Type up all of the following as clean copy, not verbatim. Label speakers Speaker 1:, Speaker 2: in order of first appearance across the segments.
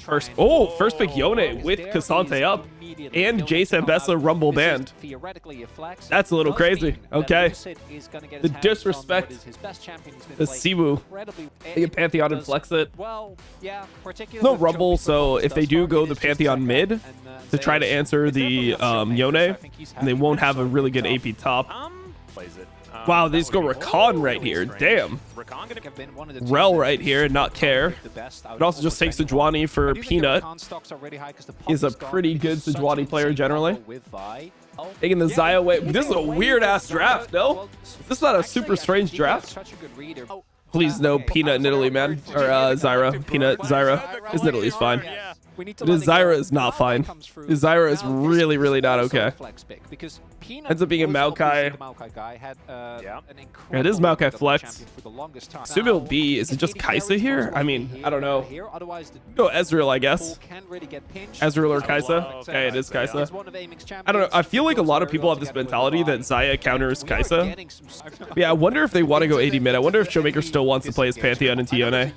Speaker 1: First pick Yone with kha'zix up and Jason Bessa Rumble Band. That's a little crazy. Okay. The disrespect. The Siwu. They get Pantheon and flex it. No Rumble, so if they do go the Pantheon mid to try to answer the Yone, and they won't have a really good AP top. Wow, they just go Rakan right here. Damn. Rel right here, not care. It also just takes Sejuani for Peanut. He's a pretty good Sejuani player generally. Taking the Xayah away. This is a weird-ass draft, no? This is not a super strange draft. Please no Peanut in Italy, man. Or Zyra. Peanut, Zyra. His Italy is fine. Zyra is not fine. Zyra is really, really not okay. Ends up being a Maokai. Yeah, it is Maokai flex. Assume it'll be, is it just Kai'Sa here? I mean, I don't know. Go Ezreal, I guess. Ezreal or Kai'Sa. Okay, it is Kai'Sa. I don't know. I feel like a lot of people have this mentality that Xayah counters Kai'Sa. Yeah, I wonder if they want to go AD mid. I wonder if Showmaker still wants to play his Pantheon into Yone.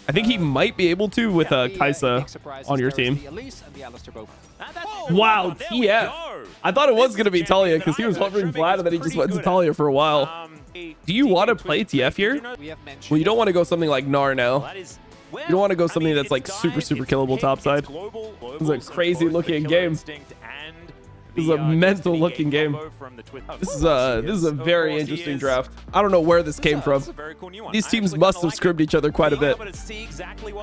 Speaker 1: I think he might be able to with Kai'Sa on your team. Wow, TF. I thought it was going to be Talia because he was hovering Vlad and then he just went to Talia for a while. Do you want to play TF here? Well, you don't want to go something like Gnar now. You don't want to go something that's like super killable topside. This is a crazy looking game. This is a mental looking game. This is a very interesting draft. I don't know where this came from. These teams must have scribbed each other quite a bit. AK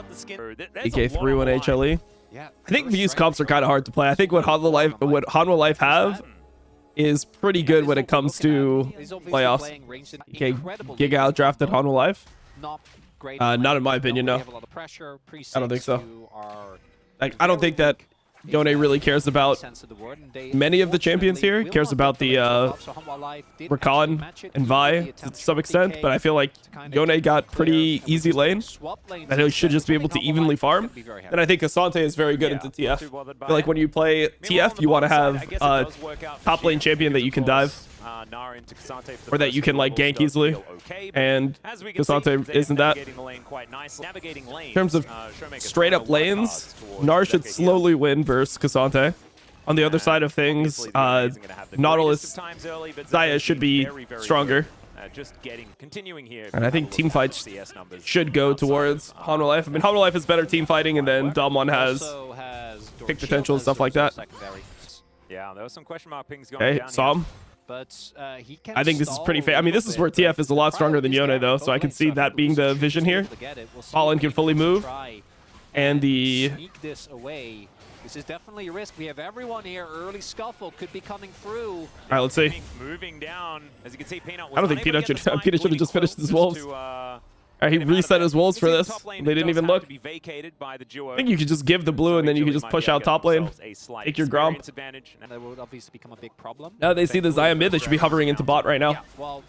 Speaker 1: 3-1 HLE. I think these comps are kind of hard to play. I think what Hanwha Life have is pretty good when it comes to playoffs. Okay, Giga out drafted Hanwha Life. Not in my opinion, no. I don't think so. Like, I don't think that Yone really cares about many of the champions here. He cares about the Rakan and Vi to some extent, but I feel like Yone got pretty easy lane that he should just be able to evenly farm. And I think kha'zix is very good into TF. I feel like when you play TF, you want to have a top lane champion that you can dive. Or that you can like gank easily, and kha'zix isn't that. In terms of straight up lanes, Gnar should slowly win versus kha'zix. On the other side of things, Nautilus Xayah should be stronger. And I think team fights should go towards Hanwha Life. I mean, Hanwha Life is better team fighting, and then Dom1 has pick potential and stuff like that.
Speaker 2: Yeah, there was some question mark pings going down.
Speaker 1: Okay, saw him.
Speaker 3: But
Speaker 1: I think this is pretty fair. I mean, this is where TF is a lot stronger than Yone, though, so I can see that being the vision here. Fallen can fully move, and the
Speaker 3: sneak this away. This is definitely a risk. We have everyone here. Early scuffle could be coming through.
Speaker 1: All right, let's see.
Speaker 2: Moving down, as you can see, Peanut was
Speaker 1: I don't think Peanut should have just finished his wolves. All right, he reset his wolves for this. They didn't even look. I think you could just give the blue and then you can just push out top lane. Take your Gromp.
Speaker 3: That would obviously become a big problem.
Speaker 1: Now they see the Xayah mid. They should be hovering into bot right now.
Speaker 3: Yeah, well,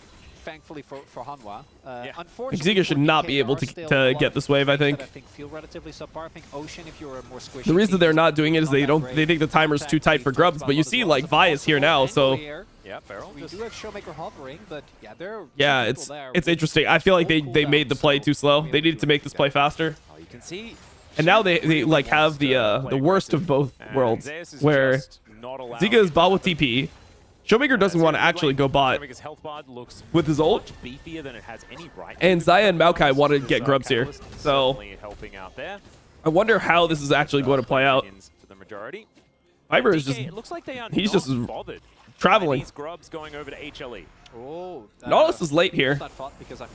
Speaker 3: thankfully for Hanwha.
Speaker 1: Xayah should not be able to get this wave, I think.
Speaker 3: Feel relatively subpar. I think Ocean, if you're a more squishy,
Speaker 1: the reason they're not doing it is they think the timer's too tight for grubs, but you see like Vi is here now, so
Speaker 2: yeah, Feral.
Speaker 3: We do have Showmaker hovering, but yeah,
Speaker 1: it's interesting. I feel like they made the play too slow. They needed to make this play faster.
Speaker 2: Oh, you can see.
Speaker 1: And now they like have the worst of both worlds, where ZEKA is bot with TP. Showmaker doesn't want to actually go bot with his ult, and Xayah and Maokai want to get grubs here. So I wonder how this is actually going to play out. Fiber is just, he's just traveling. Nautilus is late here.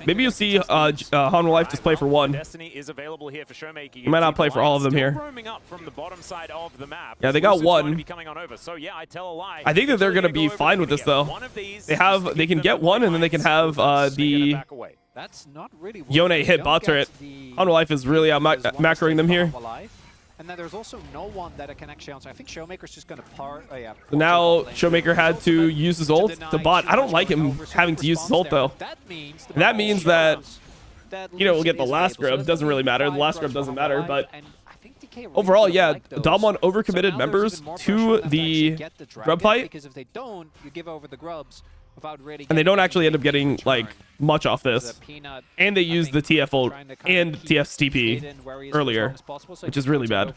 Speaker 1: Maybe you'll see Hanwha Life just play for one. You might not play for all of them here. Yeah, they got one. I think that they're going to be fine with this, though. They can get one, and then they can have the Yone hit bot turret. Hanwha Life is really out macroing them here.
Speaker 3: And then there's also no one that can actually answer. I think Showmaker's just going to part. Oh, yeah.
Speaker 1: So now Showmaker had to use his ult to bot. I don't like him having to use his ult, though. That means that, you know, we'll get the last grub. Doesn't really matter. The last grub doesn't matter, but overall, yeah, Dom1 overcommitted members to the grub fight.
Speaker 3: Because if they don't, you give over the grubs.
Speaker 1: And they don't actually end up getting like much off this. And they use the TF ult and TF's TP earlier, which is really bad.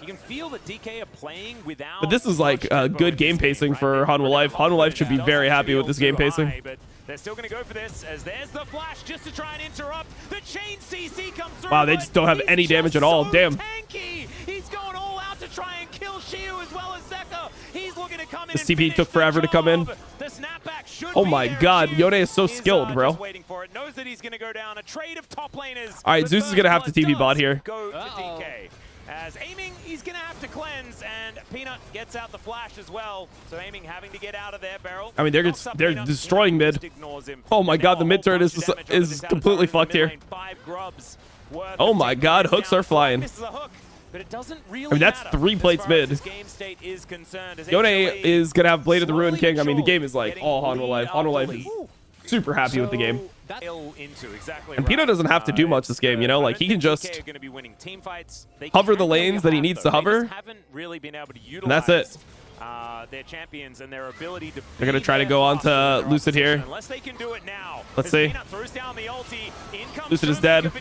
Speaker 2: You can feel that DK are playing without.
Speaker 1: But this is like good game pacing for Hanwha Life. Hanwha Life should be very happy with this game pacing.
Speaker 2: But they're still going to go for this as there's the flash just to try and interrupt. The chain CC comes through.
Speaker 1: Wow, they just don't have any damage at all. Damn.
Speaker 2: Tanky. He's going all out to try and kill Shiu as well as ZEKA. He's looking to come in.
Speaker 1: The CP took forever to come in.
Speaker 2: The snapback should
Speaker 1: Oh my god, Yone is so skilled, bro.
Speaker 2: Waiting for it. Knows that he's going to go down. A trade of top laners.
Speaker 1: All right, Zeus is going to have to TP bot here.
Speaker 2: Go to DK. As aiming, he's going to have to cleanse, and Peanut gets out the flash as well. So aiming having to get out of there, Barrel.
Speaker 1: I mean, they're destroying mid. Oh my god, the mid turret is completely fucked here. Oh my god, hooks are flying.
Speaker 2: But it doesn't really
Speaker 1: I mean, that's 3 plates mid. Yone is going to have Blade of the Ruin King. I mean, the game is like all Hanwha Life. Hanwha Life is super happy with the game. And Peanut doesn't have to do much this game, you know? Like, he can just hover the lanes that he needs to hover. And that's it.
Speaker 2: Their champions and their ability to
Speaker 1: They're going to try to go on to Lucid here.
Speaker 2: Unless they can do it now.
Speaker 1: Let's see. Lucid is dead.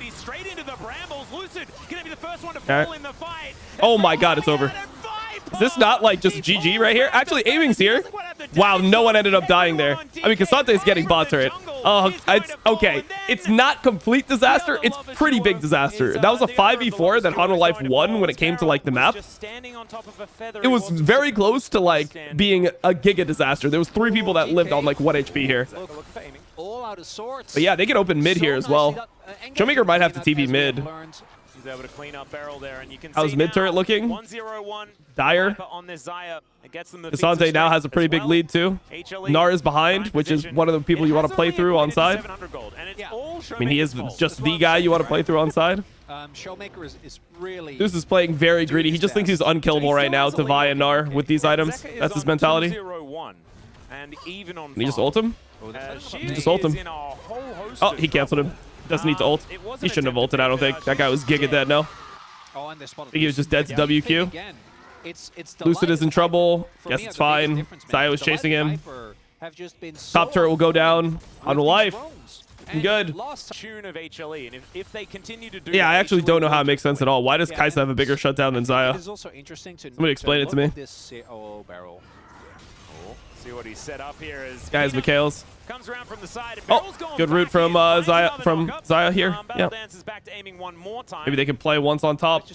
Speaker 1: Oh my god, it's over. Is this not like just GG right here? Actually, aiming's here. Wow, no one ended up dying there. I mean, K'Sante's getting bot turret. Oh, it's okay. It's not complete disaster. It's pretty big disaster. That was a 5v4 that Hanwha Life won when it came to like the map. It was very close to like being a giga disaster. There was 3 people that lived on like 1 HP here. But yeah, they can open mid here as well. SHOWMAKER might have to TP mid.
Speaker 2: He's able to clean up Barrel there, and you can
Speaker 1: How's mid turret looking?
Speaker 2: 1-0-1.
Speaker 1: Dire. K'Sante now has a pretty big lead too. Nar is behind, which is one of the people you want to play through on side. I mean, he is just the guy you want to play through on side.
Speaker 3: SHOWMAKER is really.
Speaker 1: This is playing very greedy. He just thinks he's unkillable right now to Vi and Nar with these items. That's his mentality. And he just ult him? He just ult him. Oh, he canceled him. Doesn't need to ult. He shouldn't have ulted, I don't think. That guy was giga dead, no. I think he was just dead to WQ. Lucid is in trouble. Guess it's fine. Zaya was chasing him. Top turret will go down. On Life. Good. Yeah, I actually don't know how it makes sense at all. Why does Kai'Sa have a bigger shutdown than Zaya? Somebody explain it to me.
Speaker 2: See what he set up here is
Speaker 1: Guys, Mikhail's.
Speaker 2: Comes around from the side.
Speaker 1: Oh, good route from Zaya here. Yeah. Maybe they can play once on top.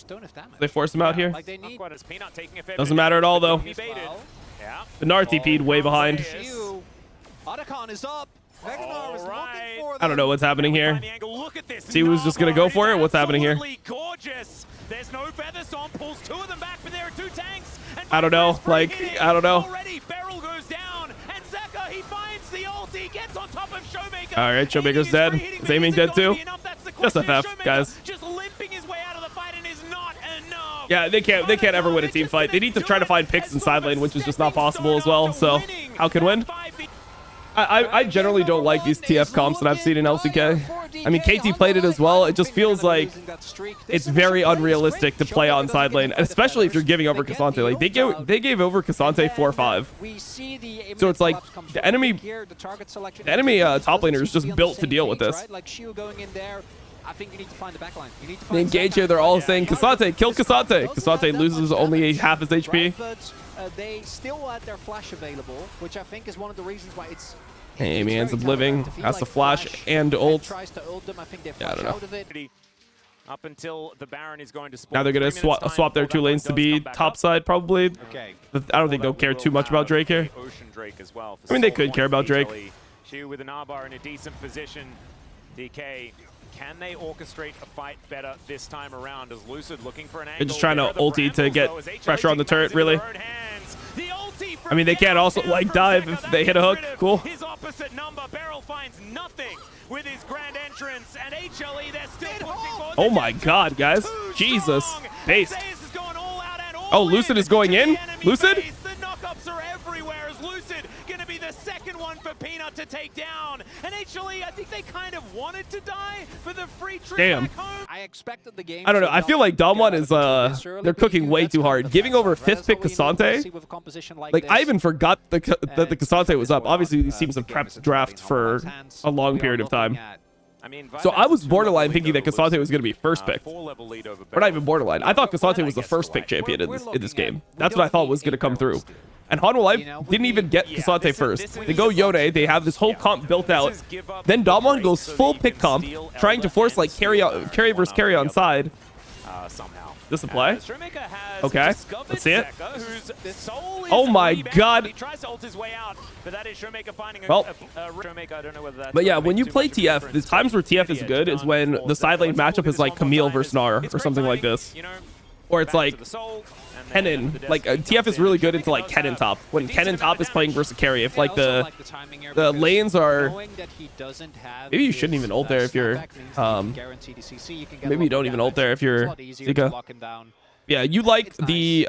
Speaker 1: They force him out here. Doesn't matter at all though. The Nar TP'd way behind. I don't know what's happening here. See who's just gonna go for it? What's happening here?
Speaker 2: There's no feather storm, pulls 2 of them back, but there are 2 tanks.
Speaker 1: I don't know. Like, I don't know.
Speaker 2: Barrel goes down, and ZEKA, he finds the ult, he gets on top of SHOWMAKER.
Speaker 1: All right, SHOWMAKER's dead. Is aiming dead too? Just FF, guys.
Speaker 2: Just limping his way out of the fight and is not enough.
Speaker 1: Yeah, they can't ever win a team fight. They need to try to find picks in side lane, which is just not possible as well. So, how can win? I generally don't like these TF comps that I've seen in LCK. I mean, KT played it as well. It just feels like it's very unrealistic to play on side lane, especially if you're giving over K'Sante. Like, they gave over K'Sante 4-5. So it's like the enemy top laner is just built to deal with this.
Speaker 3: I think you need to find the backline.
Speaker 1: They engage here. They're all saying, K'Sante, kill K'Sante. K'Sante loses only half his HP.
Speaker 3: They still had their flash available, which I think is one of the reasons why it's.
Speaker 1: Hey, Amy ends up living, has to flash and ult. Yeah, I don't know.
Speaker 2: Up until the Baron is going to spawn.
Speaker 1: Now they're going to swap their 2 lanes to be top side, probably.
Speaker 2: Okay.
Speaker 1: I don't think they'll care too much about Drake here. I mean, they could care about Drake.
Speaker 2: Shu with an Arbar in a decent position. DK, can they orchestrate a fight better this time around? As Lucid looking for an angle.
Speaker 1: They're just trying to ulti to get pressure on the turret, really. I mean, they can't also like dive if they hit a hook. Cool.
Speaker 2: His opposite number, Barrel finds nothing with his grand entrance, and HLE, they're still pushing forward.
Speaker 1: Oh my god, guys. Jesus. Based. Oh, Lucid is going in? Lucid?
Speaker 2: The knockups are everywhere as Lucid gonna be the second one for Peanut. Peanut to take down. And HLE, I think they kind of wanted to die for the free trip
Speaker 1: Damn.
Speaker 2: back home.
Speaker 3: I expected the game.
Speaker 1: I don't know. I feel like Damwon is they're cooking way too hard. Giving over 5th pick K'Sante. Like I even forgot that the K'Sante was up. Obviously these teams have prepped draft for a long period of time.
Speaker 2: I mean,
Speaker 1: So I was borderline thinking that K'Sante was going to be first pick. Or not even borderline. I thought K'Sante was the first pick champion in this game. That's what I thought was going to come through. And Hanwha Life didn't even get K'Sante first. They go Yone. They have this whole comp built out. Then Damwon goes full pick comp, trying to force like carry versus carry on side.
Speaker 2: Somehow.
Speaker 1: This a play?
Speaker 2: SHOWMAKER has
Speaker 1: Okay,
Speaker 2: discovered
Speaker 1: let's see it.
Speaker 2: ZEKA, whose soul is
Speaker 1: Oh my
Speaker 2: rebound.
Speaker 1: God.
Speaker 2: He tries to ult his way out, but that is SHOWMAKER finding
Speaker 1: Well,
Speaker 2: SHOWMAKER, I don't know whether that's
Speaker 1: but yeah,
Speaker 2: gonna
Speaker 1: when
Speaker 2: make
Speaker 1: you
Speaker 2: too
Speaker 1: play
Speaker 2: much of a
Speaker 1: TF, the
Speaker 2: difference.
Speaker 1: times where TF is good is when the side lane matchup is like Camille versus Gnar or something like this. Or it's like Kennen. Like TF is really good into like Kennen top. When Kennen top is playing versus carry, if like the lanes are, maybe you shouldn't even ult there if you're maybe you don't even ult there if you're ZEKA. Yeah, you like the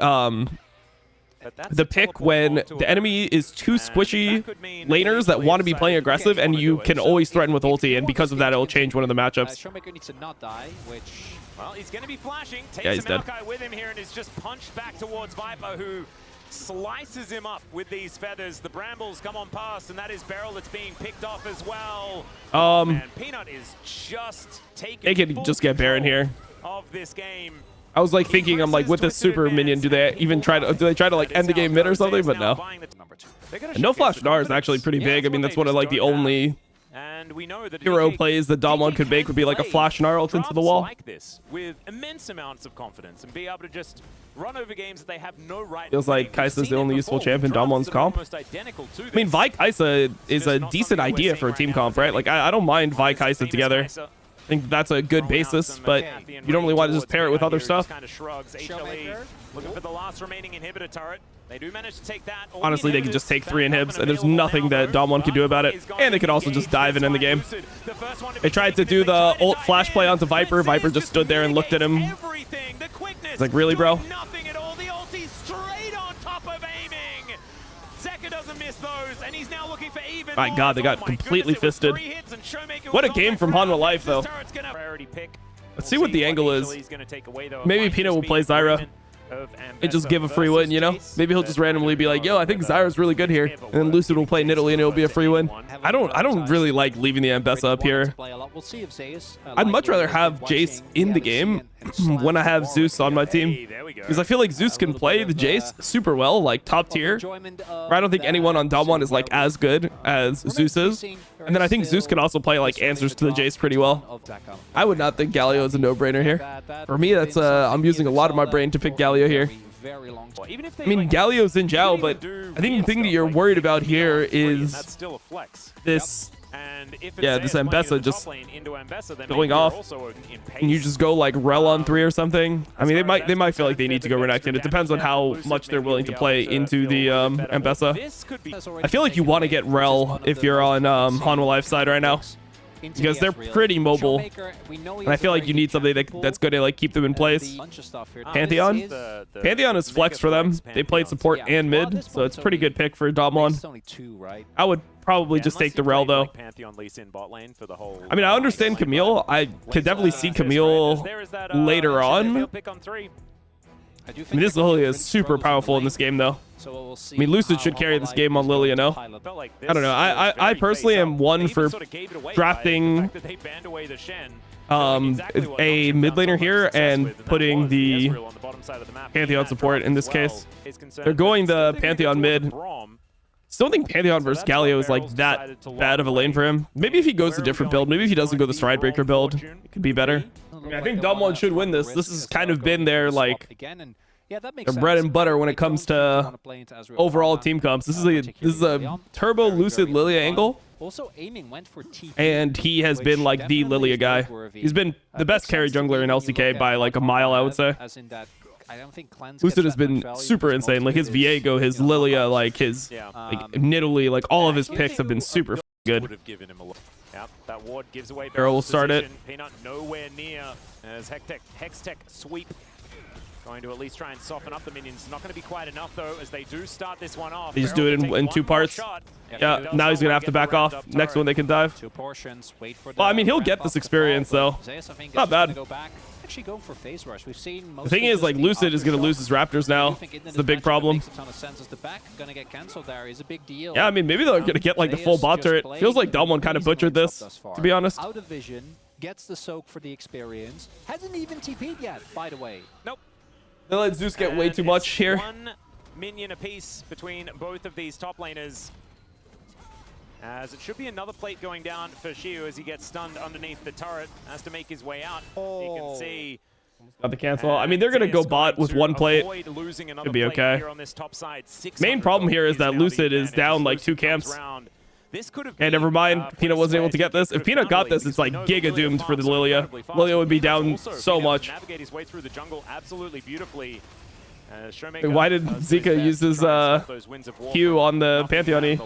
Speaker 1: pick when the enemy is two squishy laners that want to be playing aggressive, and you can always threaten with ulti, and because of that, it'll change one of the matchups.
Speaker 3: SHOWMAKER needs to not die, which...
Speaker 2: Well, he's going to be flashing.
Speaker 1: Yeah,
Speaker 2: Takes
Speaker 1: he's
Speaker 2: some
Speaker 1: dead.
Speaker 2: Maokai with him here and is just punched back towards Viper, who slices him up with these feathers. The brambles come on past, and that is Beryl that's being picked off as well. And Peanut is just taking
Speaker 1: They can just get Baron here.
Speaker 2: of this game.
Speaker 1: I was like thinking, I'm like, with this super minion, do they try to like end the game mid or something? But no. And no flash Gnar is actually pretty big. I mean, that's one of like the only
Speaker 2: And we know that
Speaker 1: hero plays that Damwon could make would be like a flash Gnar ult into the wall.
Speaker 2: Like this with immense amounts of confidence and be able to just run over games that they have no right.
Speaker 1: Feels like Kai'Sa's the only useful champ in Damwon's comp. I mean, Vi Kai'Sa is a decent idea for a team comp, right? Like, I don't mind Vi Kai'Sa together. I think that's a good basis, but you don't really want to just pair it with other stuff.
Speaker 2: Kind of shrugs. HLE looking for the last remaining inhibitor turret. They do manage to take that.
Speaker 1: Honestly, they could just take 3 inhibs, and there's nothing that Damwon can do about it. And they could also just dive and end the game. They tried to do the ult flash play onto Viper. Viper just stood there and looked at him. It's like, really, bro?
Speaker 2: Nothing at all. The ulti straight on top of aiming. ZEKA doesn't miss those, and he's now looking for even
Speaker 1: My
Speaker 2: more.
Speaker 1: God, they got completely fisted. What a game from Hanwha Life, though. Let's see what the angle is. Maybe Peanut will play Zyra and just give a free win, you know? Maybe he'll just randomly be like, yo, I think Zyra's really good here. And then Lucid will play Nidalee and it'll be a free win. I don't really like leaving the Ambessa up here. I'd much rather have Jace in the game when I have Zeus on my team. Because I feel like Zeus can play the Jace super well, like top tier. I don't think anyone on Damwon is like as good as Zeus is. And then I think Zeus can also play like answers to the Jace pretty well. I would not think Galio is a no-brainer here. For me, that's I'm using a lot of my brain to pick Galio here. I mean, Galio's in Zhao, but I think the thing that you're worried about here is this, this Ambessa just going off, and you just go like Rel on 3 or something. I mean, they might feel like they need to go Renekton. It depends on how much they're willing to play into the Ambessa. I feel like you want to get Rel if you're on Hanwha Life side right now, because they're pretty mobile, and I feel like you need something that's going to like keep them in place. Pantheon is flex for them. They played support and mid, so it's a pretty good pick for Damwon. I would probably just take the Rel though. I mean, I understand Camille. I could definitely see Camille later on. I mean, this Lilia is super powerful in this game though. I mean, Lucid should carry this game on Lilia, no? I don't know. I personally am one for drafting a mid laner here and putting the Pantheon support in this case. They're going the Pantheon mid. Still think Pantheon versus Galio is like that bad of a lane for him. Maybe if he goes a different build, maybe if he doesn't go the Stridebreaker build, it could be better. I mean, I think Damwon should win this. This has kind of been their like their bread and butter when it comes to overall team comps. This is a turbo Lucid Lilia angle. And he has been like the Lilia guy. He's been the best carry jungler in LCK by like a mile, I would say. Lucid has been super insane. Like his Viego, his Lilia, like his Nidalee, like all of his picks have been super good. Arrow will start it.
Speaker 2: Peanut nowhere near as Hextech sweep Going to at least try and soften up the minions. Not going to be quite enough, though, as they do start this one off.
Speaker 1: They just do it in 2 parts. Yeah, now he's going to have to back off. Next one they can dive.
Speaker 3: 2 portions. Wait for
Speaker 1: Well, I mean, he'll get this experience, though. Not bad.
Speaker 3: Actually going for phase rush. We've seen
Speaker 1: The thing is, like, Lucid is going to lose his Raptors now. It's the big problem. Yeah, I mean, maybe they're going to get, like, the full bot turret. Feels like Dom1 kind of butchered this, to be honest.
Speaker 3: Out of vision, gets the soak for the experience. Hasn't even TP'd yet, by the way.
Speaker 2: Nope.
Speaker 1: They let Zeus get way too much here.
Speaker 2: 1 minion apiece between both of these top laners. As it should be another plate going down for Shiu as he gets stunned underneath the turret. Has to make his way out. You can see.
Speaker 1: Got the cancel. I mean, they're going to go bot with 1 plate. Should be okay. Main problem here is that Lucid is down like 2 camps. And never mind, Peanut wasn't able to get this. If Peanut got this, it's like giga doomed for the Lilia. Lilia would be down so much.
Speaker 2: Navigate his way through the jungle absolutely beautifly.
Speaker 1: Why did ZEKA use his Q on the Pantheon? A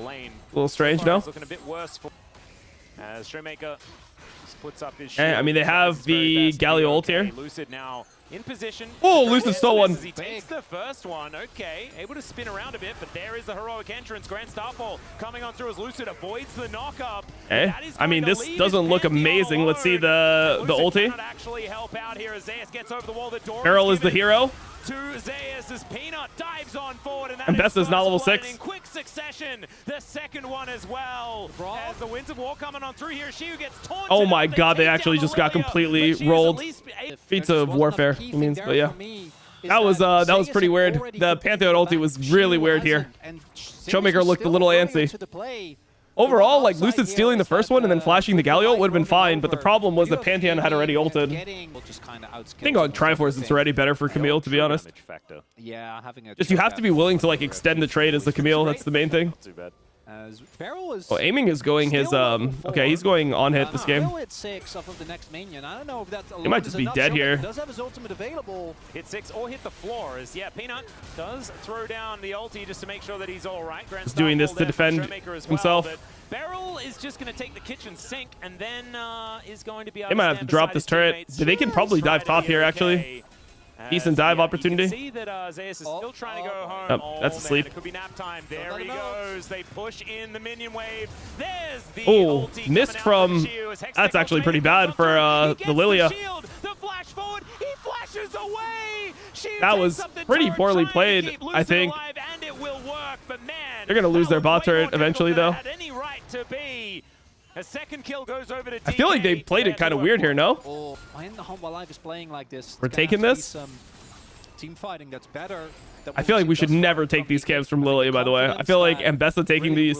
Speaker 1: little strange, no?
Speaker 2: Looking a bit worse for SHOWMAKER puts up his
Speaker 1: I mean, they have the Galio ult here.
Speaker 2: Lucid now in position.
Speaker 1: Oh, Lucid stole one.
Speaker 2: He takes the first one. Okay, able to spin around a bit, but there is the heroic entrance. Grand Starfall coming on through as Lucid avoids the knock-up.
Speaker 1: I mean, this doesn't look amazing. Let's see the ulti.
Speaker 2: Actually help out here as Zeus gets over the wall. The door
Speaker 1: Beryl is the hero.
Speaker 2: To Zeus as Peanut dives on forward, and
Speaker 1: Best is not level 6.
Speaker 2: In quick succession, the second one as well. As the Winds of War coming on through here, Shiu gets taunted.
Speaker 1: Oh my God, they actually just got completely rolled. Feats of warfare, he means, but yeah. That was pretty weird. The Pantheon ulti was really weird here. SHOWMAKER looked a little antsy. Overall, like, Lucid stealing the first one and then flashing the Galio would have been fine, but the problem was that Pantheon had already ulted. I think on Triforce it's already better for Camille, to be honest. Just you have to be willing to, like, extend the trade as the Camille. That's the main thing. Well, aiming is going his, okay, he's going on hit this game. He might just be dead here.
Speaker 2: Hit 6 or hit the floor as, yeah, Peanut does throw down the ulti just to make sure that he's all right.
Speaker 1: He's doing this to defend himself.
Speaker 2: Beryl is just going to take the kitchen sink and then is going to be able
Speaker 1: They might have to drop this turret. They can probably dive top here, actually. Decent dive opportunity.
Speaker 2: You can see that Zeus is still trying to go home.
Speaker 1: Oh, that's asleep.
Speaker 2: Man, it could be nap time. There he goes. They push in the minion wave. There's the
Speaker 1: ulti missed from. That's actually pretty bad for the Lilia.
Speaker 2: The flash forward. He flashes away.
Speaker 1: That was pretty poorly played, I think.
Speaker 2: And it will work, but man,
Speaker 1: they're gonna lose their bot turret eventually, though.
Speaker 2: Any right to be. A second kill goes over to DK.
Speaker 1: I feel like they played it kind of weird here, no?
Speaker 3: When the Humble Life is playing like this,
Speaker 1: we're taking this?
Speaker 3: Team fighting that's better.
Speaker 1: I feel like we should never take these camps from Lilia, by the way. I feel like Mbessa taking these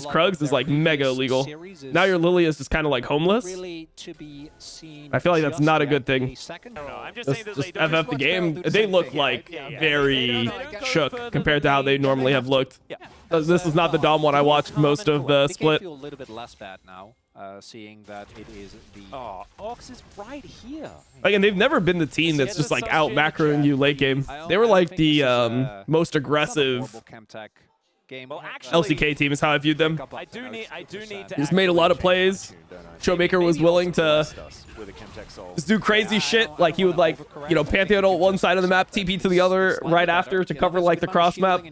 Speaker 1: Krugs is like mega illegal. Now your Lilia is just kind of like homeless. I feel like that's not a good thing. Just FF the game. They look like very shook compared to how they normally have looked. This is not the Dom1 I watched most of the split.
Speaker 3: I feel a little bit less bad now, seeing that it is the Ox is right here.
Speaker 1: Like, and they've never been the team that's just like out macroing you late game. They were like the most aggressive LCK team is how I viewed them.
Speaker 2: I do need to.
Speaker 1: He's made a lot of plays. SHOWMAKER was willing to just do crazy shit. Like he would like, you know, Pantheon ult one side of the map, TP to the other right after to cover like the cross map.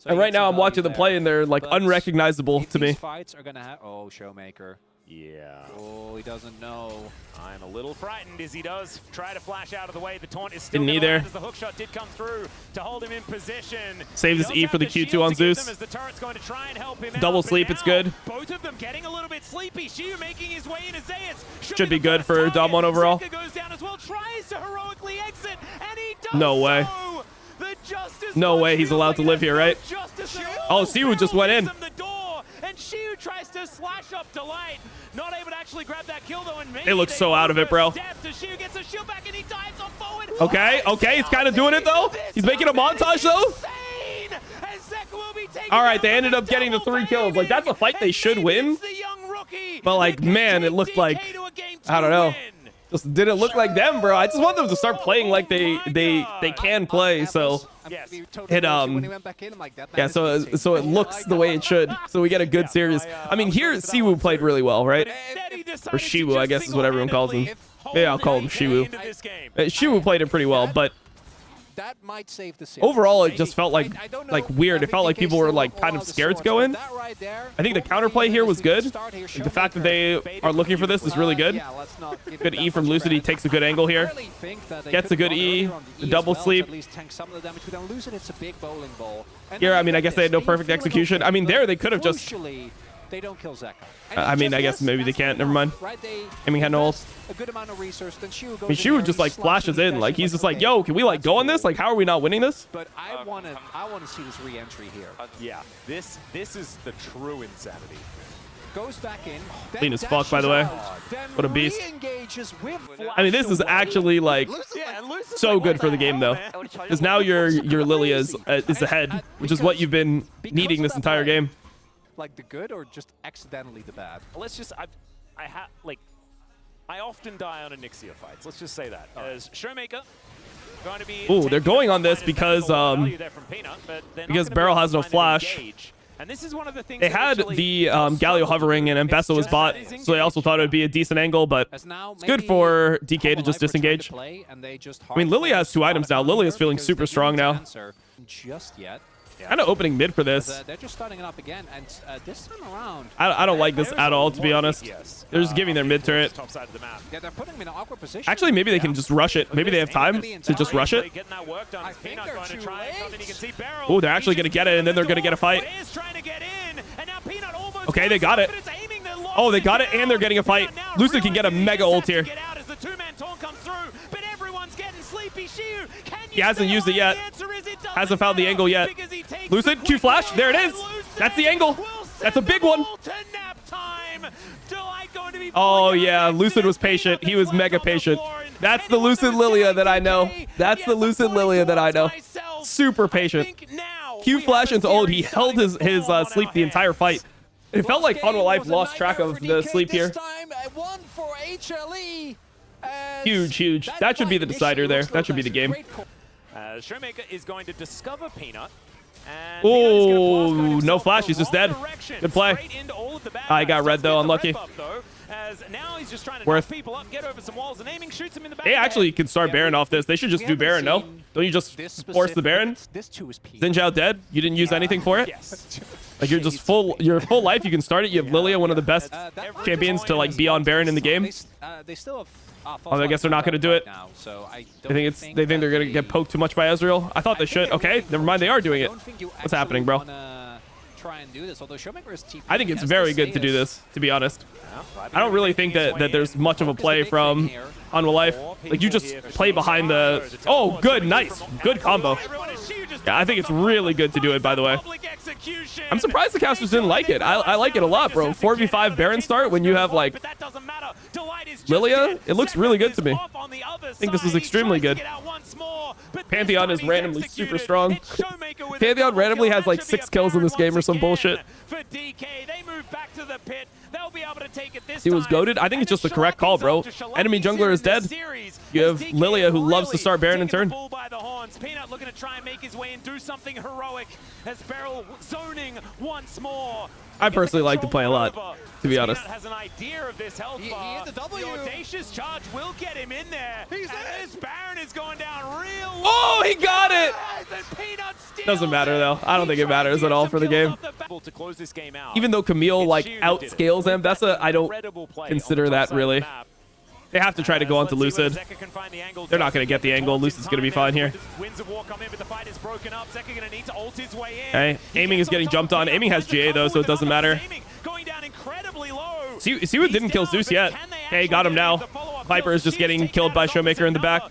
Speaker 1: And right now I'm watching the play and they're like unrecognizable to me.
Speaker 3: Fights are gonna have SHOWMAKER.
Speaker 2: Yeah.
Speaker 3: Oh, he doesn't know.
Speaker 2: I'm a little frightened as he does try to flash out of the way. The taunt is still
Speaker 1: didn't need there.
Speaker 2: As the hookshot did come through to hold him in position.
Speaker 1: Save his E for the Q2 on Zeus.
Speaker 2: As the turret's going to try and help him
Speaker 1: Double
Speaker 2: out,
Speaker 1: sleep, it's good.
Speaker 2: Both of them getting a little bit sleepy. Shiu making his way into Zeus.
Speaker 1: Should be good for Dom1 overall.
Speaker 2: ZEKA goes down as well, tries to heroically exit, and he does
Speaker 1: no way.
Speaker 2: so.
Speaker 1: No way he's allowed to live here, right? Oh, Siwu just went in.
Speaker 2: And Shiu tries to slash up Delight. Not able to actually grab that kill though. And
Speaker 1: they look so out of it, bro.
Speaker 2: Shiu gets a shield back and he dives on forward.
Speaker 1: Okay, okay, he's kind of doing it though. He's making a montage though. All right, they ended up getting the 3 kills. Like that's a fight they should win. But like, man, it looked like, I don't know. Just didn't look like them, bro. I just want them to start playing like they can play. So it yeah, so it looks the way it should. So we get a good series. I mean, here Siwu played really well, right? Or Shiwu, I guess is what everyone calls him. Maybe I'll call him Shiwu. Shiwu played it pretty well, but
Speaker 3: that might save the series.
Speaker 1: overall it just felt like weird. It felt like people were like kind of scared to go in. I think the counterplay here was good. Like, the fact that they are looking for this is really good. Good E from Lucid. He takes a good angle here. Gets a good E. The double sleep. Here, I mean, I guess they had no perfect execution. I mean, there they could have just...
Speaker 3: They don't kill ZEKA.
Speaker 1: I mean, I guess maybe they can't. Never mind. Aiming had no ult.
Speaker 3: A good amount of resource, then Shiwu goes
Speaker 1: I mean, Shiwu just like flashes in. Like, he's just like, yo, can we like go on this? Like, how are we not winning this?
Speaker 3: But I want to see this re-entry here.
Speaker 2: Yeah, this is the true insanity.
Speaker 3: Goes back in.
Speaker 1: Clean as fuck, by the way. What a beast. I mean, this is actually like so good for the game though, because now your Lilia is ahead, which is what you've been needing this entire game.
Speaker 3: Like the good or just accidentally the bad?
Speaker 2: Let's just, I often die on Onyxia fights. Let's just say that. As SHOWMAKER going to be...
Speaker 1: Ooh, they're going on this because Beryl has no flash.
Speaker 2: And this is one of the things
Speaker 1: they had the Galio hovering and Mbessa was bot, so they also thought it would be a decent angle, but it's good for DK to just disengage. I mean, Lilia has 2 items now. Lilia's feeling super strong now.
Speaker 3: Just yet.
Speaker 1: Kind of opening mid for this.
Speaker 3: They're just starting it up again, and this time around,
Speaker 1: I don't like this at all, to be honest. They're just giving their mid turret.
Speaker 3: Yeah, they're putting him in an awkward position.
Speaker 1: Actually, maybe they can just rush it. Maybe they have time to just rush it. Oh, they're actually going to get it, and then they're going to get a fight. Okay, they got it. Oh, they got it, and they're getting a fight. Lucid can get a mega ult here. He hasn't used it yet. Hasn't found the angle yet. Lucid, Q flash. There it is. That's the angle. That's a big one. Oh, yeah. Lucid was patient. He was mega patient. That's the Lucid Lilia that I know. That's the Lucid Lilia that I know. Super patient. Q flash into ult. He held his sleep the entire fight. It felt like Fun with Life lost track of the sleep here. Huge, huge. That should be the decider there. That should be the game.
Speaker 2: SHOWMAKER is going to discover Peanut.
Speaker 1: Oh, no flash. He's just dead. Good play. I got red, though. Unlucky. Worth. They actually can start Baron off this. They should just do Baron, no? Don't you just force the Baron? Xin Zhao dead? You didn't use anything for it? Like, you're just you're full life. You can start it. You have Lilia, one of the best champions to, like, be on Baron in the game. Oh, I guess they're not going to do it. They think they're going to get poked too much by Ezreal. I thought they should. Okay, never mind. They are doing it. What's happening, bro? I think it's very good to do this, to be honest. I don't really think that there's much of a play from Unreal Life. Like, you just play behind the... Oh, good. Nice. Good combo. Yeah, I think it's really good to do it, by the way. I'm surprised the casters didn't like it. I like it a lot, bro. 4v5 Baron start when you have, like, Lilia. It looks really good to me. I think this is extremely good. Pantheon is randomly super strong. Pantheon randomly has, like, 6 kills in this game or some bullshit. He was goated. I think it's just the correct call, bro. Enemy jungler is dead. You have Lilia, who loves to start Baron in turn.
Speaker 2: Peanut looking to try and make his way and do something heroic as Beryl zoning once more.
Speaker 1: I personally like to play a lot, to be honest.
Speaker 2: Has an idea of this health bar. The audacious charge will get him in there. This Baron is going down real low.
Speaker 1: Oh, he got it! Doesn't matter, though. I don't think it matters at all for the game. Even though Camille, like, outscales Mbessa, I don't consider that, really. They have to try to go onto Lucid. They're not going to get the angle. Lucid's going to be fine here. Okay, aiming is getting jumped on. Aiming has GA, though, so it doesn't matter. Siwu didn't kill Zeus yet. Okay, got him now. Viper is just getting killed by SHOWMAKER in the back.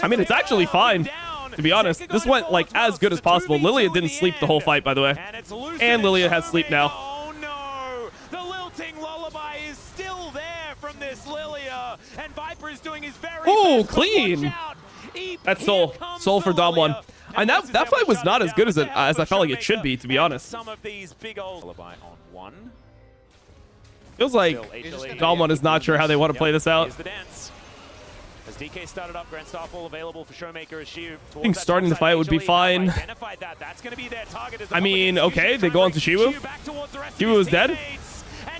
Speaker 1: I mean, it's actually fine, to be honest. This went, like, as good as possible. Lilia didn't sleep the whole fight, by the way. And Lilia has sleep now. Oh, clean. That's Soul. Soul for Dom 1. And that fight was not as good as I felt like it should be, to be honest. Feels like Dom 1 is not sure how they want to play this out.
Speaker 2: As DK started up, Grand Starfall available for SHOWMAKER as Shiwu.
Speaker 1: I think starting the fight would be fine. I mean, okay, they go on to Shiwu. Shiwu is dead.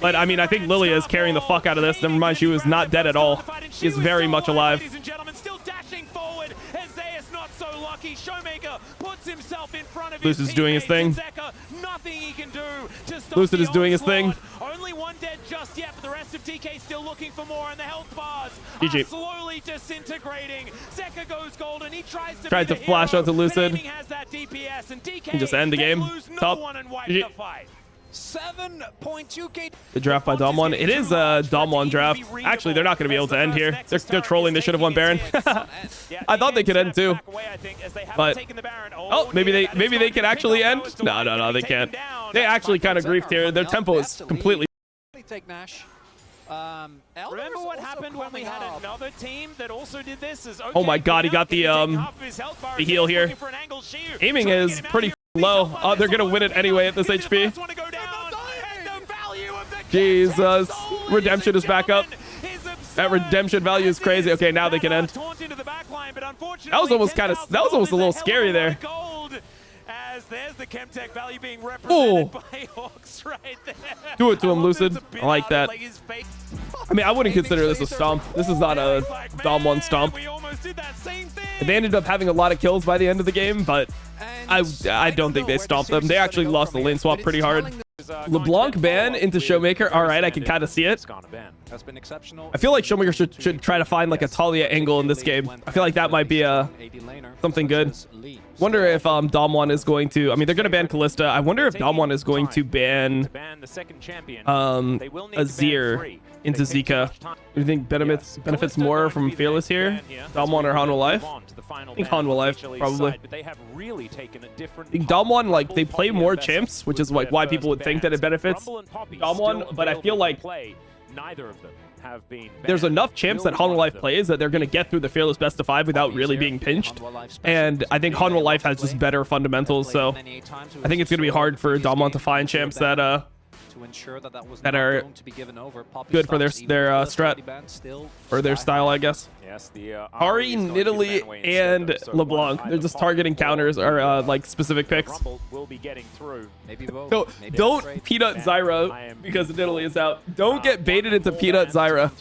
Speaker 1: But I mean, I think Lilia is carrying the fuck out of this. Never mind, she was not dead at all. She is very much alive.
Speaker 2: Ladies and gentlemen, still dashing forward as Zeus not so lucky. SHOWMAKER puts himself in front of
Speaker 1: Luce is doing his thing.
Speaker 2: ZEKA, nothing he can do to stop
Speaker 1: Lucid is doing his thing.
Speaker 2: Only one dead just yet, but the rest of TK still looking for more, and the health bars
Speaker 1: GG.
Speaker 2: are slowly disintegrating. ZEKA goes golden. He tries
Speaker 1: to flash onto Lucid.
Speaker 2: Has that DPS, and TK
Speaker 1: And just end the game. Top.
Speaker 2: the fight.
Speaker 3: 7.2k.
Speaker 1: The draft by Dom1. It is a Dom1 draft. Actually, they're not going to be able to end here. They're trolling. They should have won Baron. I thought they could end too. But oh, maybe they can actually end. No, they can't. They actually kind of griefed here. Their tempo is completely.
Speaker 3: Take Nash.
Speaker 2: Remember what happened when we had another team that also did this?
Speaker 1: Oh my God, he got the heal here. Aiming is pretty low. Oh, they're gonna win it anyway at this HP. Jesus, redemption is back up. That redemption value is crazy. Okay, now they can end. That was almost a little scary there.
Speaker 2: There's the Chemtech value being represented by Hawks right there.
Speaker 1: Do it to him, Lucid. I like that. I mean, I wouldn't consider this a stomp. This is not a Dom1 stomp. They ended up having a lot of kills by the end of the game, but I don't think they stomped them. They actually lost the lane swap pretty hard. LeBlanc ban into SHOWMAKER. All right, I can kind of see it. I feel like SHOWMAKER should try to find like a Talia angle in this game. I feel like that might be something good. Wonder if Dom1 is going to. I mean, they're going to ban Kalista. I wonder if Dom1 is going to ban Azir into ZEKA. Do you think benefits more from Fearless here? Dom1 or Hanwha Life? I think Hanwha Life, probably. I think Dom1, like, they play more champs, which is like why people would think that it benefits Dom1, but I feel like
Speaker 2: neither of them have been
Speaker 1: there's enough champs that Hanwha Life plays that they're going to get through the Fearless best of 5 without really being pinched. And I think Hanwha Life has just better fundamentals, so I think it's going to be hard for Dom1 to find champs that are good for their strat or their style, I guess.
Speaker 2: Yes, the
Speaker 1: Ari, Nidalee, and LeBlanc. They're just targeting counters or like specific picks.
Speaker 2: Will be getting through.
Speaker 1: Don't Peanut Zyra because Nidalee is out. Don't get baited into Peanut Zyra.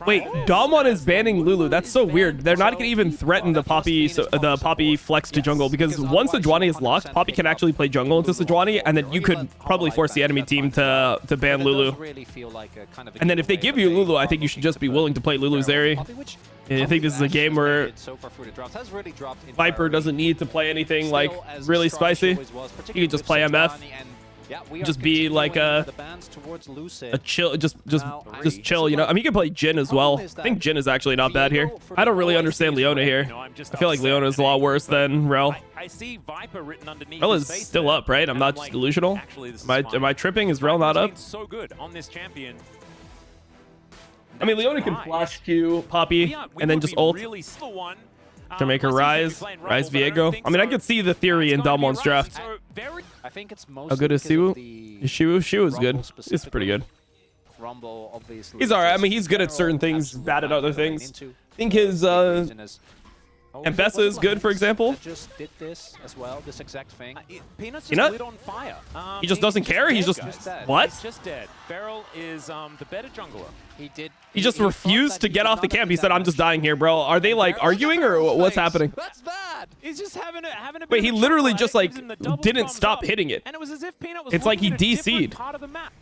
Speaker 1: Wait, Dom1 is banning Lulu. That's so weird. They're not going to even threaten the Poppy flex to jungle because once Sejuani is locked, Poppy can actually play jungle into Sejuani, and then you could probably force the enemy team to ban Lulu. And then if they give you Lulu, I think you should just be willing to play Lulu Zeri. I think this is a game where Viper doesn't need to play anything like really spicy. He can just play MF. Just be like a chill, just chill, you know. I mean, you can play Jhin as well. I think Jhin is actually not bad here. I don't really understand Leona here. I feel like Leona is a lot worse than Rel. Rel is still up, right? I'm not just delusional. Am I tripping? Is Rel not up? I mean, Leona can flash Q, Poppy, and then just ult. To make her Rise Viego. I mean, I could see the theory in Dom1's draft. How good is Siwu? Siwu is good. It's pretty good. He's alright. I mean, he's good at certain things, bad at other things. I think his Ambessa is good, for example.
Speaker 3: Just did this as well, this exact thing.
Speaker 2: Peanut's just lit on fire.
Speaker 1: He just doesn't care. He's just what?
Speaker 2: He's just dead. Beryl is the better jungler.
Speaker 1: He just refused to get off the camp. He said, "I'm just dying here, bro." Are they like arguing or what's happening?
Speaker 3: That's bad.
Speaker 2: He's just having a
Speaker 1: Wait, he literally just like didn't stop hitting it.
Speaker 2: And it was as if Peanut was
Speaker 1: it's like he DC'd.
Speaker 2: part of the map.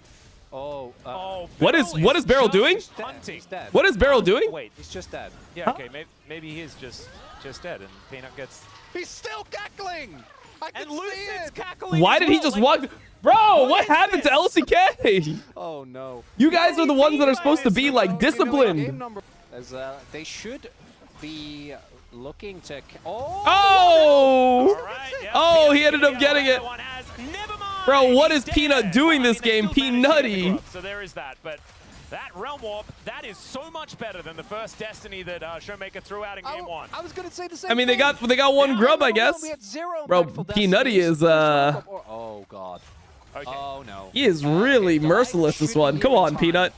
Speaker 1: What is Beryl doing? What is Beryl doing?
Speaker 3: Wait, he's just dead.
Speaker 2: Yeah, okay, maybe he is just dead, and Peanut gets.
Speaker 3: He's still cackling.
Speaker 2: And Lucid's cackling.
Speaker 1: Why did he just walk? Bro, what happened to LCK?
Speaker 3: Oh no.
Speaker 1: You guys are the ones that are supposed to be like disciplined.
Speaker 3: As they should be looking to.
Speaker 1: Oh, he ended up getting it. Bro, what is Peanut doing this game? Peanutty.
Speaker 2: So there is that, but that Realm Warp, that is so much better than the first Destiny that SHOWMAKER threw out in game 1.
Speaker 3: I was gonna say the same.
Speaker 1: I mean, they got one grub, I guess. Bro, Peanutty is
Speaker 3: Oh god.
Speaker 2: Okay.
Speaker 3: Oh no.
Speaker 1: He is really merciless this one. Come on, Peanut.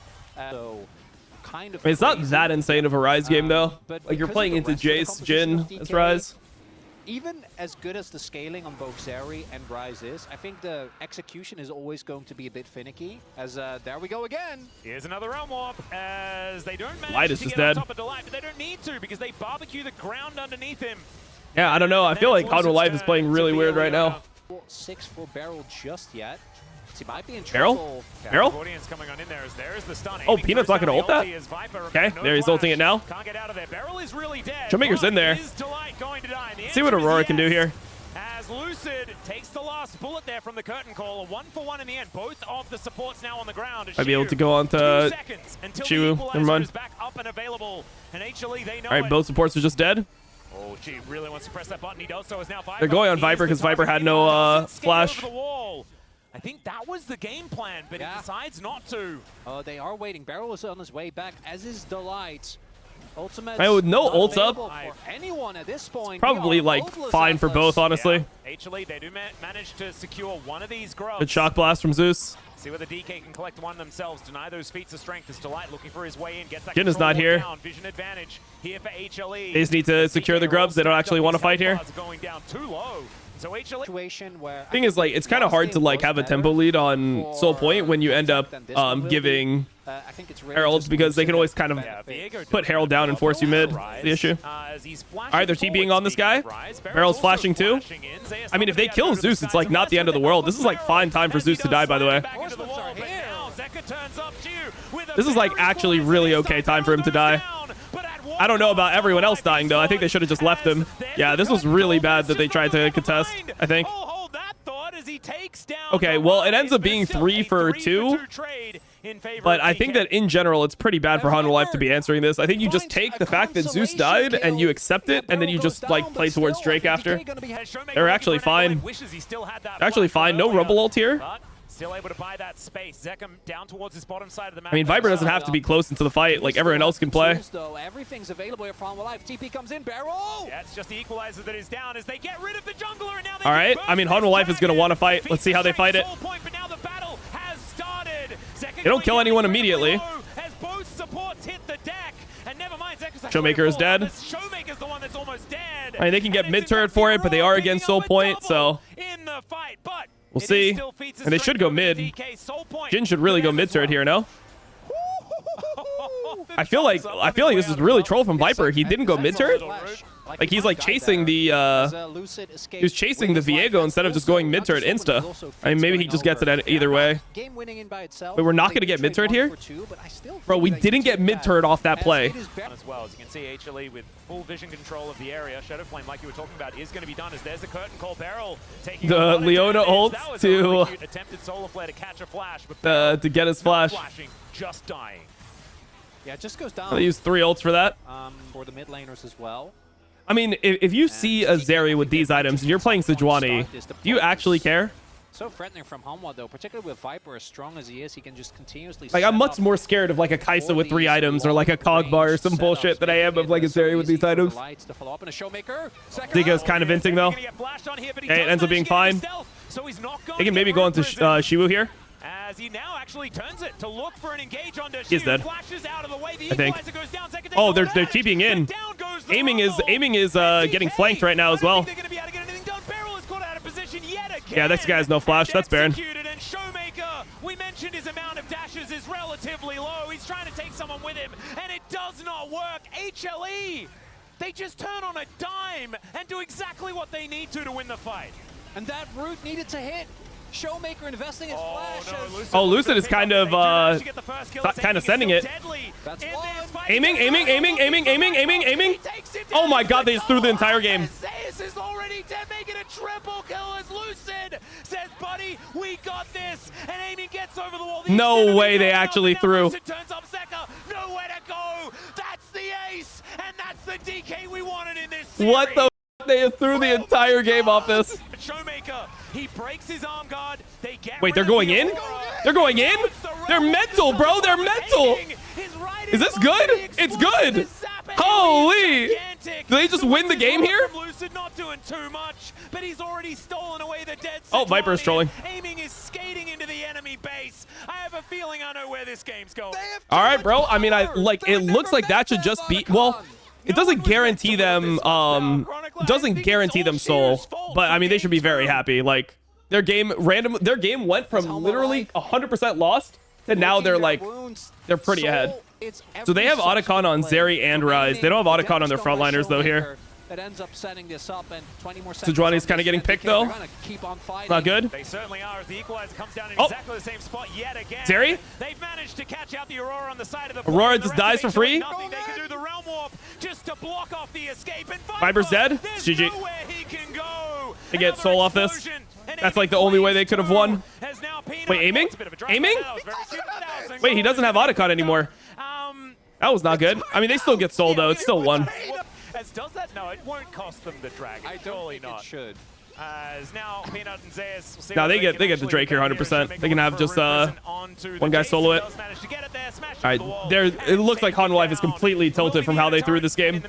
Speaker 1: It's not that insane of a Rise game though. Like you're playing into Jace, Jhin as Rise.
Speaker 3: even as good as the scaling on both Zeri and Rise is, I think the execution is always going to be a bit finicky. As there we go again.
Speaker 2: Here's another realm warp as they don't manage
Speaker 1: Light is
Speaker 2: to
Speaker 1: just
Speaker 2: get on
Speaker 1: dead.
Speaker 2: top of Delight, but they don't need to because they barbecue the ground underneath him.
Speaker 1: Yeah, I don't know. I feel like Hard Life is playing really weird right now.
Speaker 3: 6 for Beryl just yet. He might be in
Speaker 1: Beryl?
Speaker 3: trouble.
Speaker 1: Beryl?
Speaker 2: Audience coming on in there as there's the stun.
Speaker 1: Oh, Peanut's not going to ult that? Okay, there he's ulting it now.
Speaker 2: Can't get out of there. Beryl is really dead.
Speaker 1: Showmaker's in there.
Speaker 2: Is Delight going to die?
Speaker 1: See what Aurora can do here.
Speaker 2: As Lucid takes the last bullet there from the curtain call. A 1-for-1 in the end. Both of the supports now on the ground.
Speaker 1: I'd be able to go on to Shiwu. Never mind.
Speaker 2: Back up and available. And HLE, they know
Speaker 1: All right, both supports are just dead.
Speaker 2: Oh, gee, really wants to press that button. He does so. Is now Viper.
Speaker 1: They're going on Viper because Viper had no flash.
Speaker 2: I think that was the game plan, but he decides not to.
Speaker 3: They are waiting. Beryl is on his way back, as is Delight. Ultimate.
Speaker 1: With no ults up,
Speaker 3: for anyone at this point.
Speaker 1: probably like fine for both, honestly.
Speaker 2: Yeah. HLE, they do manage to secure one of these grubs.
Speaker 1: Good shock blast from Zeus.
Speaker 2: See whether DK can collect one themselves. Deny those feats of strength as Delight looking for his way in. Gets that
Speaker 1: Jin is not here.
Speaker 2: down. Vision advantage here for HLE.
Speaker 1: They just need to secure the grubs. They don't actually want to fight here.
Speaker 2: Going down too low. So HLE
Speaker 3: situation where
Speaker 1: Thing is, like, it's kind of hard to like have a tempo lead on Soul Point when you end up giving Herald, because they can always kind of put Herald down and force you mid. The issue. All right, they're TPing on this guy. Herald's flashing too. I mean, if they kill Zeus, it's like not the end of the world. This is like fine time for Zeus to die, by the way. This is like actually really okay time for him to die. I don't know about everyone else dying, though. I think they should have just left him. Yeah, this was really bad that they tried to contest, I think. Okay, well, it ends up being 3 for 2. But I think that in general, it's pretty bad for Hunter Life to be answering this. I think you just take the fact that Zeus died and you accept it, and then you just like play towards Drake after. They're actually fine. Actually fine. No Rumble ult here.
Speaker 2: Still able to buy that space. ZEKA down towards his bottom side of the map.
Speaker 1: I mean, Viper doesn't have to be close into the fight. Like, everyone else can play.
Speaker 3: Everything's available here from Life. TP comes in. Beryl.
Speaker 2: Yeah, it's just the equalizer that is down as they get rid of the jungler. And now
Speaker 1: all right. I mean, Hunter Life is going to want to fight. Let's see how they fight it. They don't kill anyone immediately.
Speaker 2: As both supports hit the deck. And never mind,
Speaker 1: Showmaker is dead.
Speaker 2: Showmaker's the one that's almost dead.
Speaker 1: I mean, they can get mid turret for it, but they are against Soul Point, so
Speaker 2: in the fight, but
Speaker 1: we'll see. And they should go mid. Jin should really go mid turret here, no? I feel like this is really troll from Viper. He didn't go mid turret. Like, he's like chasing the he was chasing the Viego instead of just going mid turret insta. I mean, maybe he just gets it either way. But we're not gonna get mid turret here, bro. We didn't get mid turret off that play.
Speaker 2: As well as you can see, HLE with full vision control of the area. Shadow Flame, like you were talking about, is going to be done as there's the curtain call. Beryl taking
Speaker 1: the Leona ult to
Speaker 2: attempted solar flare to catch a flash, but
Speaker 1: to get his flash.
Speaker 2: Just dying.
Speaker 3: Yeah, it just goes down.
Speaker 1: They used 3 ults for that.
Speaker 3: For the mid laners as well.
Speaker 1: I mean, if you see a Zeri with these items and you're playing Sejuani, do you actually care?
Speaker 3: So threatening from Hanwha, though, particularly with Viper as strong as he is, he can just continuously.
Speaker 1: Like, I'm much more scared of like a Kaisa with 3 items or like a Cog Bar or some bullshit than I am of like a Zeri with these items. ZEKA's kind of inting though. Hey, it ends up being fine. They can maybe go into Shiwu here.
Speaker 2: As he now actually turns it to look for an engage on
Speaker 1: He's dead.
Speaker 2: Flashes out of the way. The
Speaker 1: I think.
Speaker 2: goes down.
Speaker 1: Oh, they're TPing in. Aiming is getting flanked right now as well. Yeah, this guy has no flash. That's Baron.
Speaker 2: And Showmaker, we mentioned his amount of dashes is relatively low. He's trying to take someone with him, and it does not work. HLE, they just turn on a dime and do exactly what they need to win the fight.
Speaker 3: And that route needed to hit. Showmaker investing his flash.
Speaker 1: Oh, Lucid is kind of sending it. Aiming. Oh my god, they just threw the entire game.
Speaker 2: Zeus is already dead, making a triple kill as Lucid says, buddy, we got this. And aiming gets over the wall.
Speaker 1: No way they actually threw.
Speaker 2: Lucid turns up ZEKA, nowhere to go. That's the ace, and that's the DK we wanted in this series.
Speaker 1: What the f? They threw the entire game off this.
Speaker 2: Showmaker, he breaks his arm guard. They get
Speaker 1: Wait, they're going in? They're going in? They're mental, bro. They're mental. Is this good? It's good. Holy. Do they just win the game here?
Speaker 2: Lucid not doing too much, but he's already stolen away the dead.
Speaker 1: Oh, Viper's trolling.
Speaker 2: Aiming is skating into the enemy base. I have a feeling I know where this game's going.
Speaker 1: All right, bro. I mean, it looks like that should just be, well, it doesn't guarantee them doesn't guarantee them soul, but I mean, they should be very happy. Like, their game went from literally 100% lost to now they're like, they're pretty ahead. So they have Otacon on Zeri and Rise. They don't have Otacon on their frontliners though here.
Speaker 3: That ends up setting this up, and 20 more
Speaker 1: seconds. Sejuani's kind of getting picked though. Not good.
Speaker 2: They certainly are. The equalizer comes down in exactly the same spot yet again.
Speaker 1: Zeri?
Speaker 2: They've managed to catch out the Aurora on the side of the
Speaker 1: Aurora just dies for free.
Speaker 2: Nothing. They can do the realm warp just to block off the escape. And
Speaker 1: Viper's dead. GG.
Speaker 2: He can go.
Speaker 1: They get soul off this. That's like the only way they could have won. Wait, aiming? Aiming? Wait, he doesn't have Otacon anymore. That was not good. I mean, they still get soul though. It's still one.
Speaker 2: Does that? No, it won't cost them the dragon.
Speaker 3: I don't think it should.
Speaker 2: As now Peanut and Zeus.
Speaker 1: No, they get the Drake here 100%. They can have just one guy solo it. All right, there. It looks like Hanwha Life is completely tilted from how they threw this game.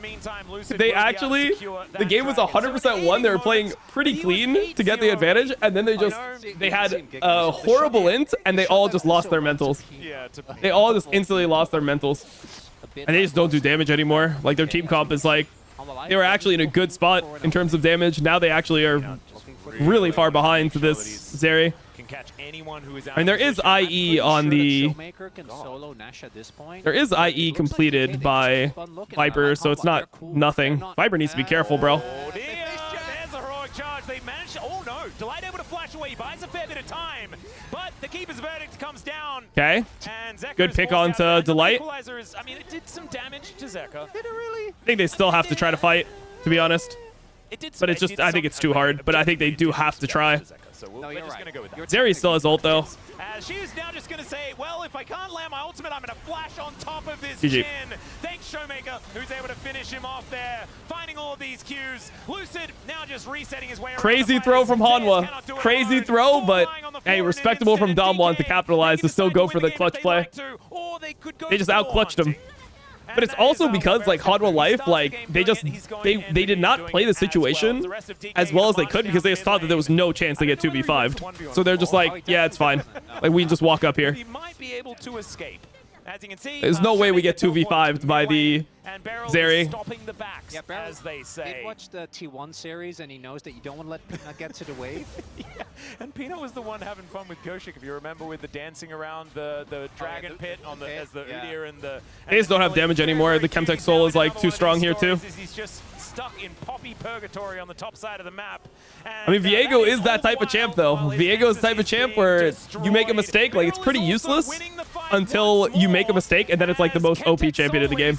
Speaker 1: They actually, the game was 100% won. They were playing pretty clean to get the advantage, and then they had a horrible int, and they all just lost their mentals. They all just instantly lost their mentals, and they just don't do damage anymore. Like their team comp is like. They were actually in a good spot in terms of damage. Now they actually are really far behind to this Zeri. I mean, there is IE on the... There is IE completed by Viper, so it's not nothing. Viper needs to be careful, bro.
Speaker 2: There's a heroic charge. They managed... Oh, no. Delight able to flash away. He buys a fair bit of time. But the Keeper's verdict comes down.
Speaker 1: Okay. Good pick onto Delight.
Speaker 2: I mean, it did some damage to ZEKA. Did it really?
Speaker 1: I think they still have to try to fight, to be honest. But it's just, I think it's too hard. But I think they do have to try. Zeri still has ult, though.
Speaker 2: She's now just going to say, well, if I can't land my ultimate, I'm going to flash on top of this
Speaker 1: GG.
Speaker 2: chin. Thanks, Showmaker, who's able to finish him off there. Finding all of these Qs. Lucid now just resetting his way around.
Speaker 1: Crazy throw from Hanwha. Crazy throw, but hey, respectable from Domwon to capitalize to still go for the clutch play. They just out-clutched him. But it's also because like Hanwha Life, like they did not play the situation as well as they could because they just thought that there was no chance to get 2v5'd. So they're just like, yeah, it's fine. Like we can just walk up here. There's no way we get 2v5'd by the Zeri.
Speaker 3: Yeah, as they say. He watched the T1 series and he knows that you don't want to let Peanut get to the wave.
Speaker 2: Yeah. And Peanut was the one having fun with Koshik, if you remember, with the dancing around the dragon pit on the as the Udyr and the.
Speaker 1: They just don't have damage anymore. The Chemtech Soul is like too strong here too.
Speaker 2: He's just stuck in Poppy Purgatory on the top side of the map.
Speaker 1: I mean, Viego is that type of champ, though. Viego is the type of champ where you make a mistake, like it's pretty useless until you make a mistake, and then it's like the most OP champion in the game.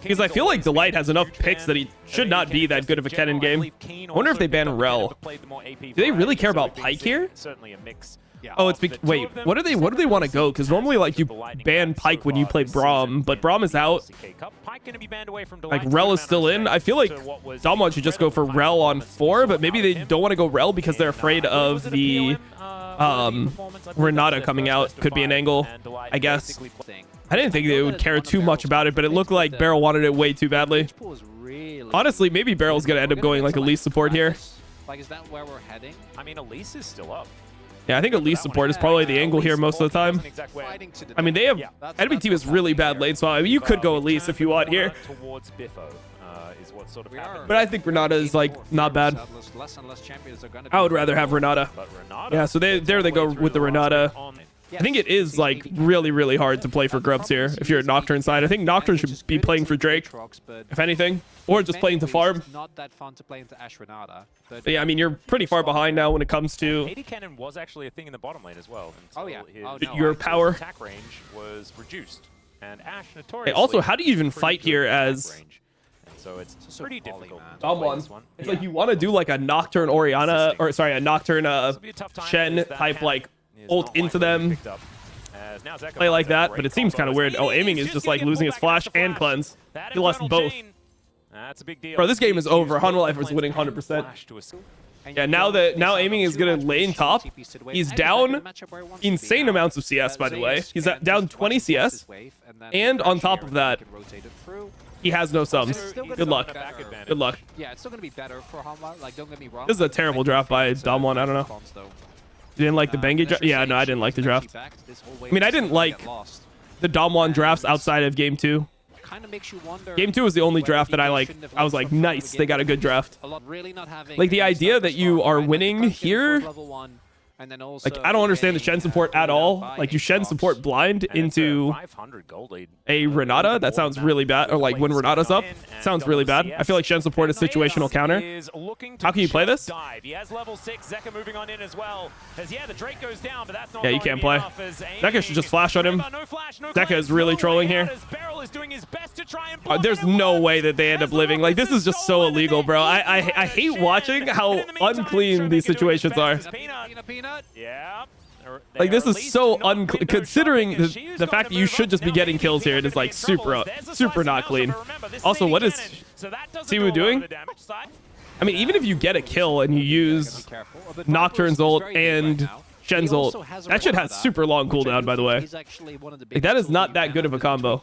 Speaker 1: Because I feel like Delight has enough picks that he should not be that good of a Kennen game. I wonder if they ban Rel. Do they really care about Pyke here? Oh, it's wait. What do they want to go? Because normally, like you ban Pyke when you play Braum, but Braum is out. Like Rel is still in. I feel like Domwon should just go for Rel on 4, but maybe they don't want to go Rel because they're afraid of the Renata coming out. Could be an angle, I guess. I didn't think they would care too much about it, but it looked like Beryl wanted it way too badly. Honestly, maybe Beryl's gonna end up going like Elise support here.
Speaker 3: Like, is that where we're heading?
Speaker 2: I mean, Elise is still up.
Speaker 1: Yeah, I think Elise support is probably the angle here most of the time. I mean, they have... Enemy team is really bad lane, so I mean, you could go Elise if you want here. But I think Renata is, like, not bad. I would rather have Renata. Yeah, so there they go with the Renata. I think it is, like, really, really hard to play for Grubs here if you're at Nocturne side. I think Nocturne should be playing for Drake, if anything, or just playing to farm.
Speaker 3: Not that fun to play into Ashe Renata.
Speaker 1: But yeah, I mean, you're pretty far behind now when it comes to...
Speaker 2: AD Cannon was actually a thing in the bottom lane as well.
Speaker 3: Oh, yeah.
Speaker 1: Your power.
Speaker 2: Attack range was reduced. And Ashe notoriously...
Speaker 1: Hey, also, how do you even fight here as...
Speaker 2: So it's pretty difficult.
Speaker 1: Domwon. It's like you want to do like a Nocturne Orianna, or sorry, a Nocturne Shen type like ult into them. Play like that, but it seems kind of weird. Oh, aiming is just like losing his flash and cleanse. He lost both.
Speaker 2: That's a big deal.
Speaker 1: Bro, this game is over. Hanwha Life is winning 100%. Yeah, now aiming is gonna lane top. He's down insane amounts of CS, by the way. He's down 20 CS, and on top of that, he has no sums. Good luck. Good luck.
Speaker 3: Yeah, it's still gonna be better for Hanwha. Like, don't get me wrong.
Speaker 1: This is a terrible draft by Domwon. I don't know. You didn't like the Bengi draft? Yeah, no, I didn't like the draft. I mean, I didn't like the Domwon drafts outside of Game 2.
Speaker 3: kind of makes you wonder.
Speaker 1: Game 2 was the only draft that I was like, nice, they got a good draft. Like the idea that you are winning here, like I don't understand the Shen support at all. Like you Shen support blind into a Renata, that sounds really bad. Or like when Renata's up, sounds really bad. I feel like Shen support is situational counter. How can you play this?
Speaker 2: He has level 6, ZEKA moving on in as well. Yeah, the Drake goes down, but that's not.
Speaker 1: Yeah, you can't play. ZEKA should just flash on him. ZEKA is really trolling here. There's no way that they end up living. Like this is just so illegal, bro. I hate watching how unclean these situations are.
Speaker 2: Yeah.
Speaker 1: Like this is so unclean, considering the fact that you should just be getting kills here. It is like super not clean. Also, what is Siwu doing? I mean, even if you get a kill and you use Nocturne's ult and Shen's ult, that shit has super long cooldown, by the way. Like, that is not that good of a combo.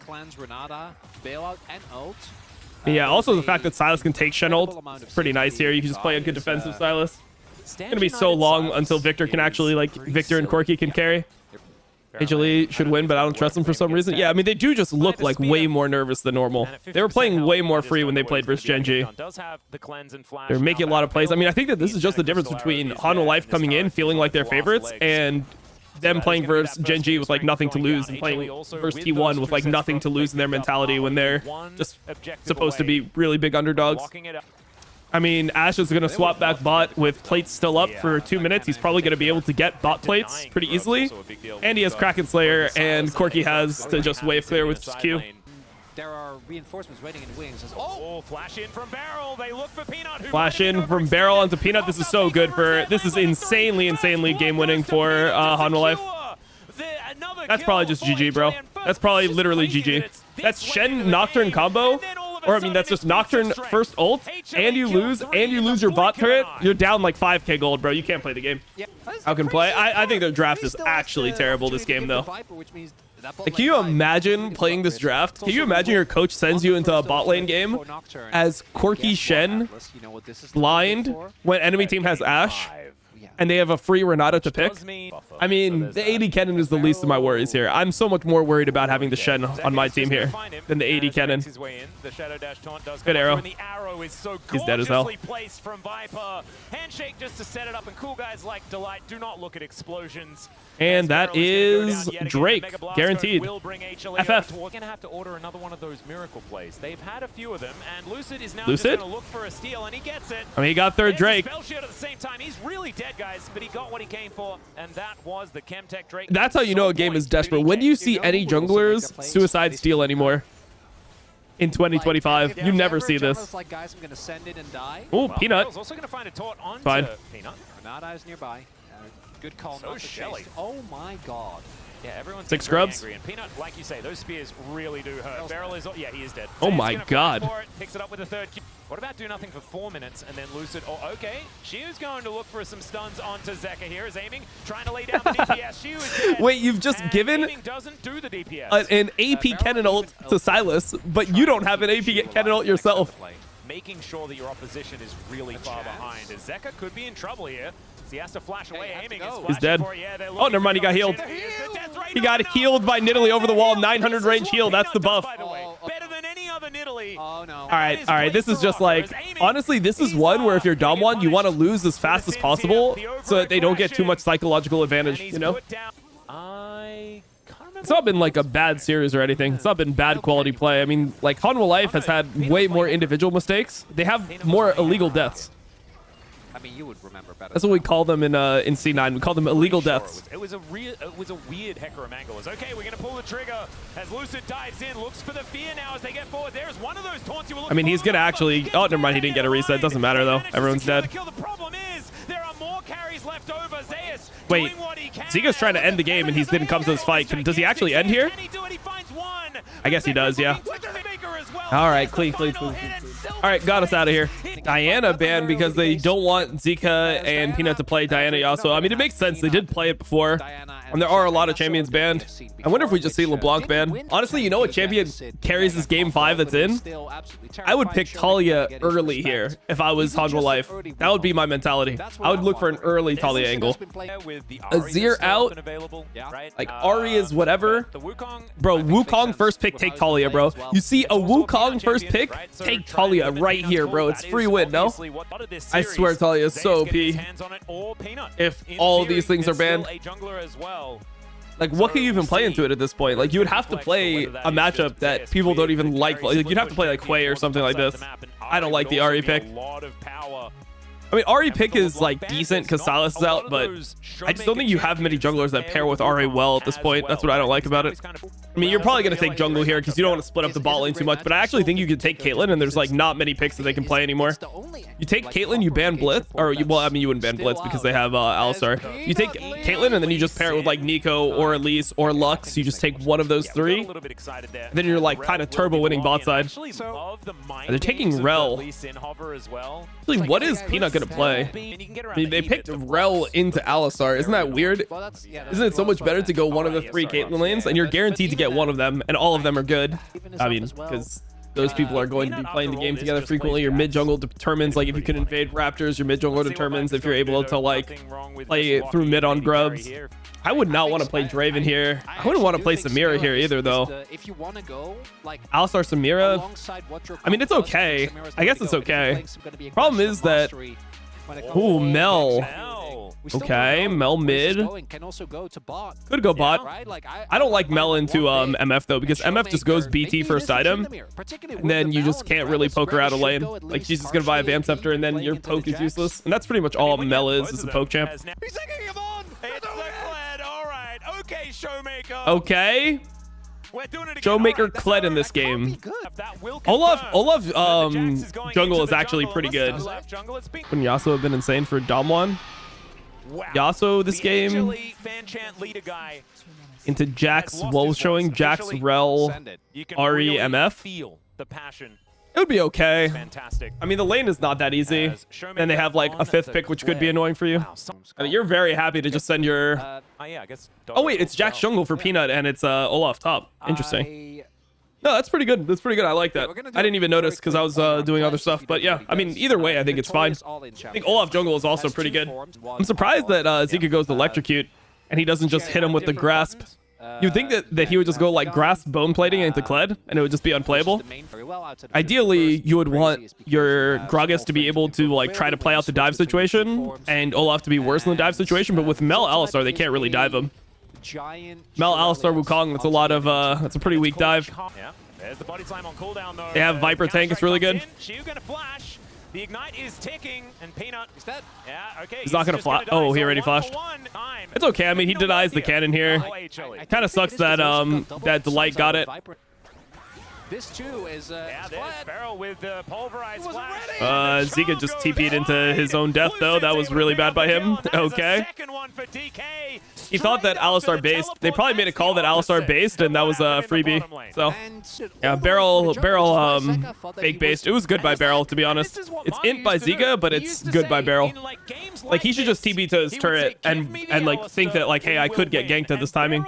Speaker 1: Yeah, also the fact that Sylas can take Shen ult, it's pretty nice here. You can just play a good defensive Sylas. It's gonna be so long until Victor can actually, like, Victor and Corki can carry. HLE should win, but I don't trust them for some reason. Yeah, I mean, they do just look like way more nervous than normal. They were playing way more free when they played versus Gen G. They're making a lot of plays. I mean, I think that this is just the difference between Hanwha Life coming in, feeling like they're favorites, and them playing versus Gen G with, like, nothing to lose, and playing versus T1 with, like, nothing to lose in their mentality when they're just supposed to be really big underdogs. I mean, Ash is going to swap back bot with plates still up for 2 minutes. He's probably going to be able to get bot plates pretty easily. And he has Kraken Slayer, and Corki has to just wave clear with his Q.
Speaker 3: There are reinforcements waiting in wings.
Speaker 2: Oh, flash in from Barrel. They look for Peanut.
Speaker 1: Flash in from Barrel onto Peanut. This is so good for... This is insanely game-winning for Hanwha Life. That's probably just GG, bro. That's probably literally GG. That's Shen Nocturne combo. Or, I mean, that's just Nocturne first ult, and you lose your bot turret. You're down like 5k gold, bro. You can't play the game. How can play? I think their draft is actually terrible this game, though. Like, can you imagine playing this draft? Can you imagine your coach sends you into a bot lane game as Corki Shen blind when enemy team has Ashe? And they have a free Renata to pick. I mean, the AD Cannon is the least of my worries here. I'm so much more worried about having the Shen on my team here than the AD Cannon. Good arrow. He's dead as hell. And that is Drake, guaranteed. FF.
Speaker 2: We're gonna have to order another one of those miracle plays. They've had a few of them, and Lucid is now
Speaker 1: Lucid?
Speaker 2: just gonna look for a steal, and he gets it.
Speaker 1: I mean, he got third Drake.
Speaker 2: Spell shield at the same time. He's really dead, guys, but he got what he came for, and that was the Chemtech Drake.
Speaker 1: That's how you know a game is desperate. When do you see any junglers suicide steal anymore? In 2025, you never see this. Oh, Peanut.
Speaker 2: Also gonna find a taunt onto
Speaker 1: Fine.
Speaker 2: Peanut.
Speaker 3: Renata is nearby. Good call.
Speaker 2: So Shelly.
Speaker 3: Oh my god.
Speaker 2: Yeah, everyone's
Speaker 1: 6 scrubs.
Speaker 2: angry. And Peanut, like you say, those spears really do hurt. Barrel is, yeah, he is dead.
Speaker 1: Oh my god.
Speaker 2: Picks it up with a third. What about do nothing for 4 minutes and then Lucid? Oh, okay. Shiu's going to look for some stuns onto ZEKA here. Is aiming, trying to lay down the DPS. Shiu is dead.
Speaker 1: Wait, you've just given
Speaker 2: doesn't do the DPS.
Speaker 1: an AP Cannon ult to Sylas, but you don't have an AP Cannon ult yourself.
Speaker 2: Making sure that your opposition is really far behind. As ZEKA could be in trouble here. He has to flash away, aiming.
Speaker 1: He's dead. Oh, never mind, he got healed. He got healed by Nidalee over the wall. 900 range heal, that's the buff.
Speaker 2: Better than any other Nidalee.
Speaker 3: Oh no.
Speaker 1: Alright, this is just like, honestly, this is one where if you're Dom1, you want to lose as fast as possible so that they don't get too much psychological advantage, you know? It's not been like a bad series or anything. It's not been bad quality play. I mean, like, Hanwha Life has had way more individual mistakes. They have more illegal deaths.
Speaker 3: I mean, you would remember better.
Speaker 1: That's what we call them in C9. We call them illegal deaths.
Speaker 2: It was a weird Hecarim angle. It's okay, we're gonna pull the trigger as Lucid dives in, looks for the fear now as they get forward. There's one of those taunts you were looking for.
Speaker 1: I mean, he's gonna actually. Oh, never mind. He didn't get a reset. Doesn't matter though. Everyone's dead.
Speaker 2: The problem is there are more carries left over. Zeus
Speaker 1: Wait, ZEKA's trying to end the game and he didn't come to this fight. Does he actually end here? I guess he does. Yeah. All right, clean. All right, got us out of here. Diana banned because they don't want ZEKA and Peanut to play Diana Yasuo. I mean, it makes sense. They did play it before. And there are a lot of champions banned. I wonder if we just see LeBlanc banned. Honestly, you know what champion carries this game 5 that's in? I would pick Talia early here if I was Hanwha Life. That would be my mentality. I would look for an early Talia angle. Azir out. Like Ahri is whatever. Bro, Wukong first pick, take Talia, bro. You see a Wukong first pick, take Talia right here, bro. It's free win, no? I swear Talia is so OP. If all these things are banned. Like, what can you even play into it at this point? Like, you would have to play a matchup that people don't even like. Like, you'd have to play like Hwei or something like this. I don't like the Ahri pick. I mean, Ahri pick is like decent because Sylas is out, but I just don't think you have many junglers that pair with Ahri well at this point. That's what I don't like about it. I mean, you're probably going to take jungle here because you don't want to split up the bot lane too much, but I actually think you could take Caitlyn, and there's like not many picks that they can play anymore. You take Caitlyn, you ban Blitz, or well, I mean, you wouldn't ban Blitz because they have Alistar. You take Caitlyn, and then you just pair it with like Nico or Elise or Lux. You just take one of those three. Then you're like kind of turbo winning bot side. And they're taking Rel. Actually, what is Peanut going to play? I mean, they picked Rel into Alistar. Isn't that weird? Isn't it so much better to go one of the 3 Caitlyn lanes, and you're guaranteed to get one of them, and all of them are good? I mean, because those people are going to be playing the game together frequently. Your mid jungle determines like if you can invade Raptors. Your mid jungler determines if you're able to like play through mid on grubs. I would not want to play Draven here. I wouldn't want to play Samira here either, though. Alistar Samira. I mean, it's okay. I guess it's okay. Problem is that. Ooh, Mel. Okay, Mel mid. Could go bot. I don't like Mel into MF though, because MF just goes BT first item, and then you just can't really poke her out of lane. Like, she's just gonna buy a Vamp Scepter, and then your poke is useless. And that's pretty much all Mel is a poke champ.
Speaker 2: Okay, Showmaker.
Speaker 1: Okay. Showmaker Kled in this game. Olaf jungle is actually pretty good. Wouldn't Yasuo have been insane for Damwon? Yasuo this game into Jax, well, showing Jax, Rel, Ahri, MF. It would be okay.
Speaker 2: Fantastic.
Speaker 1: I mean, the lane is not that easy. And they have like a 5th pick, which could be annoying for you. I mean, you're very happy to just send your... Oh, wait, it's Jax jungle for Peanut, and it's Olaf top. Interesting. No, that's pretty good. That's pretty good. I like that. I didn't even notice because I was doing other stuff. But yeah, I mean, either way, I think it's fine. I think Olaf jungle is also pretty good. I'm surprised that ZEKA goes to electrocute, and he doesn't just hit him with the grasp. You'd think that he would just go like grasp bone plating into Kled, and it would just be unplayable. Ideally, you would want your Gragas to be able to like try to play out the dive situation, and Olaf to be worse in the dive situation. But with Mel Alistar, they can't really dive him. Mel Alistar Wukong, that's a lot of that's a pretty weak dive.
Speaker 2: There's the body slam on cooldown though.
Speaker 1: They have Viper tank, it's really good.
Speaker 2: Shiu gonna flash. The ignite is ticking, and Peanut is dead. Yeah, okay.
Speaker 1: He's not gonna flash. Oh, he already flashed. It's okay. I mean, he denies the cannon here. Kind of sucks that that Delight got it.
Speaker 3: This too is
Speaker 2: yeah, there's Barrel with the pulverized flash.
Speaker 1: ZEKA just TP'd into his own death though. That was really bad by him. Okay. He thought that Alistar based. They probably made a call that Alistar based, and that was a freebie. So yeah, Barrel fake based. It was good by Barrel, to be honest. It's int by ZEKA, but it's good by Barrel. Like, he should just TP to his turret and like think that like, hey, I could get ganked at this timing.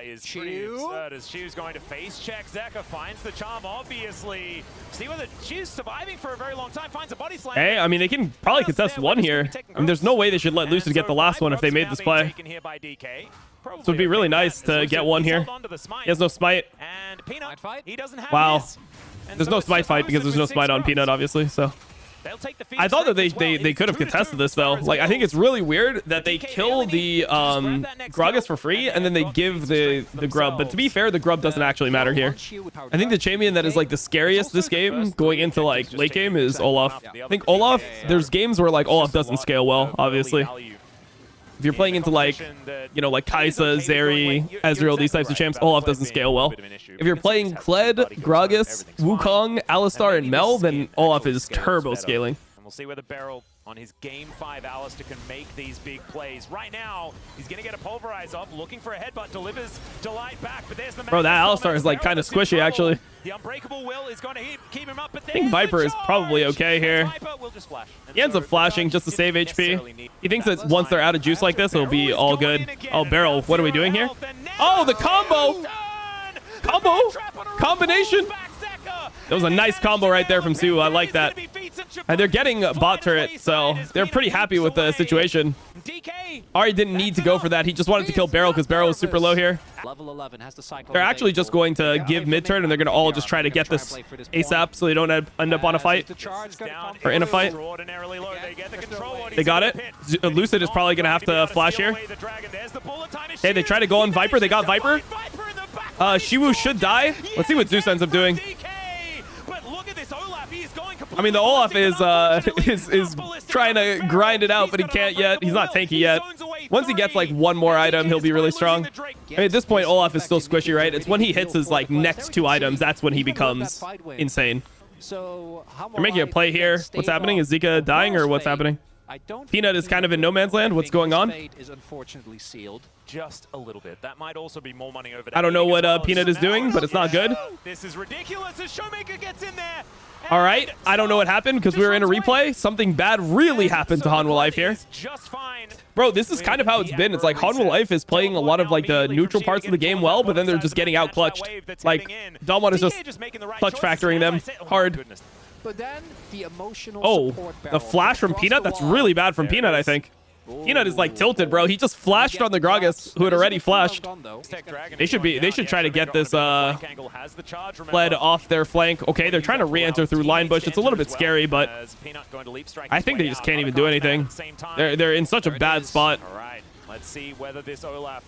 Speaker 2: Is pretty absurd as Shiu's going to face check. ZEKA finds the charm, obviously. See whether Shiu's surviving for a very long time, finds a body slam.
Speaker 1: Hey, I mean, they can probably contest one here. I mean, there's no way they should let Lucid get the last one if they made this play. So it'd be really nice to get one here. He has no smite. Wow. There's no smite fight because there's no smite on Peanut, obviously, so... I thought that they could have contested this though. Like, I think it's really weird that they kill the Gragas for free and then they give the grub. But to be fair, the grub doesn't actually matter here. I think the champion that is like the scariest this game going into like late game is Olaf. I think Olaf, there's games where like Olaf doesn't scale well, obviously. If you're playing into like, you know, like Kai'Sa, Zeri, Ezreal, these types of champs, Olaf doesn't scale well. If you're playing Kled, Gragas, Wukong, Alistar, and Mel, then Olaf is turbo scaling.
Speaker 2: We'll see whether Barrel On his game 5, Alistair can make these big plays. Right now, he's going to get a pulverize off, looking for a headbutt, delivers Delight back, but there's the
Speaker 1: Bro, that Alistar is like kind of squishy, actually.
Speaker 2: The unbreakable will is going to keep him up, but
Speaker 1: I think Viper is probably okay here. He ends up flashing just to save HP. He thinks that once they're out of juice like this, it'll be all good. Oh, Beryl, what are we doing here? Oh, the combo! Combination! That was a nice combo right there from Siwu. I like that. And they're getting a bot turret, so they're pretty happy with the situation. Ari didn't need to go for that. He just wanted to kill Beryl because Beryl was super low here. They're actually just going to give mid-turn, and they're going to all just try to get this ASAP so they don't end up on a fight. Or in a fight. They got it. Lucid is probably going to have to flash here. Hey, they try to go on Viper. They got Viper. Siwu should die. Let's see what Zeus ends up doing. I mean, the Olaf is trying to grind it out, but he can't yet. He's not tanky yet. Once he gets like one more item, he'll be really strong. I mean, at this point, Olaf is still squishy, right? It's when he hits his like next 2 items, that's when he becomes insane. They're making a play here. What's happening? Is ZEKA dying or what's happening? Peanut is kind of in no man's land. What's going on?
Speaker 2: Just a little bit. That might also be more money over.
Speaker 1: I don't know what Peanut is doing, but it's not good.
Speaker 2: This is ridiculous as SHOWMAKER gets in there.
Speaker 1: All right, I don't know what happened because we were in a replay. Something bad really happened to Hanwha Life here. Bro, this is kind of how it's been. It's like Hanwha Life is playing a lot of like the neutral parts of the game well, but then they're just getting out clutched. Like Dalmon is just clutch factoring them hard.
Speaker 3: But then the emotional
Speaker 1: oh, the flash from Peanut? That's really bad from Peanut, I think. Peanut is like tilted, bro. He just flashed on the Gragas, who had already flashed. They should try to get this fled off their flank. Okay, they're trying to re-enter through line bush. It's a little bit scary, but I think they just can't even do anything. They're in such a bad spot.
Speaker 2: All right, let's see whether this Olaf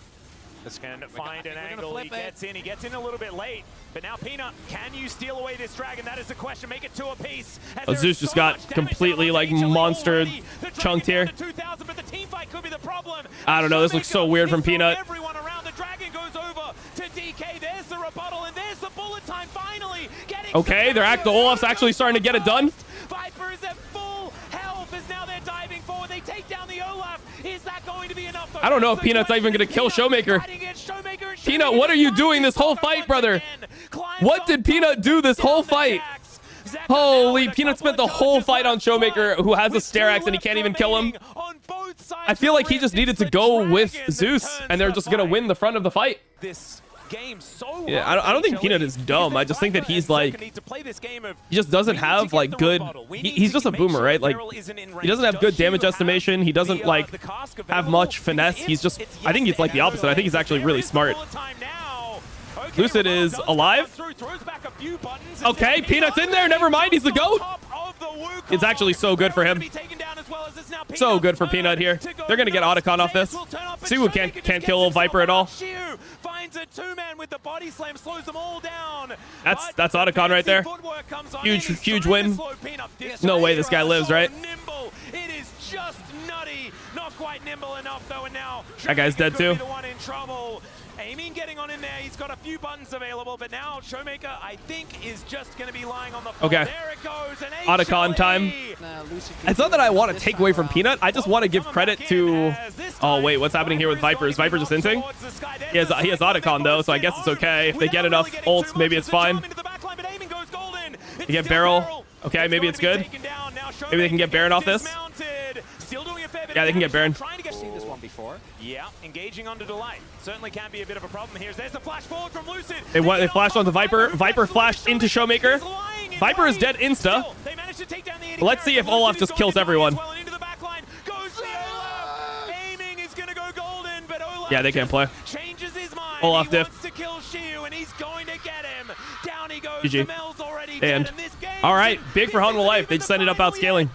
Speaker 2: can find an angle. He gets in a little bit late. But now Peanut, can you steal away this dragon? That is the question. Make it 2 apiece.
Speaker 1: Zeus just got completely like monster chunked here. I don't know. This looks so weird from Peanut.
Speaker 2: Everyone around the dragon goes over to DK. There's the rebuttal and there's the bullet time finally.
Speaker 1: Okay, the Olaf's actually starting to get it done.
Speaker 2: Viper is at full health as now they're diving forward. They take down the Olaf. Is that going to be enough?
Speaker 1: I don't know if Peanut's even going to kill SHOWMAKER. Peanut, what are you doing this whole fight, brother? What did Peanut do this whole fight? Holy, Peanut spent the whole fight on SHOWMAKER, who has a Stair Axe and he can't even kill him. I feel like he just needed to go with Zeus, and they're just going to win the front of the fight. Yeah, I don't think Peanut is dumb. I just think that he's like, he just doesn't have like good, he's just a boomer, right? Like, he doesn't have good damage estimation. He doesn't like have much finesse. He's just, I think he's like the opposite. I think he's actually really smart. Lucid is alive. Okay, Peanut's in there. Never mind. He's the GOAT. It's actually so good for him. So good for Peanut here. They're going to get Otacon off this. Siwu can't kill Viper at all. That's Otacon right there. Huge win. No way this guy lives, right?
Speaker 2: It is just nutty. Not quite nimble enough though, and now
Speaker 1: that guy's dead too.
Speaker 2: Aiming getting on in there. He's got a few buttons available, but now SHOWMAKER, I think, is just going to be lying on the floor.
Speaker 1: Okay.
Speaker 2: There it goes.
Speaker 1: Otacon time. It's not that I want to take away from Peanut. I just want to give credit to... Oh, wait. What's happening here with Viper? Is Viper just inting? He has Otacon, though, so I guess it's okay. If they get enough ults, maybe it's fine. They get Beryl. Okay, maybe it's good. Maybe they can get Baron off this. Yeah, they can get Baron.
Speaker 2: Yeah, engaging onto Delight. Certainly can be a bit of a problem here. There's the flash forward from Lucid.
Speaker 1: They flashed onto Viper. Viper flashed into SHOWMAKER. Viper is dead insta. But let's see if Olaf just kills everyone. Yeah, they can't play. Olaf diff. GG. And all right, big for Hanwha Life. They just ended up outscaling.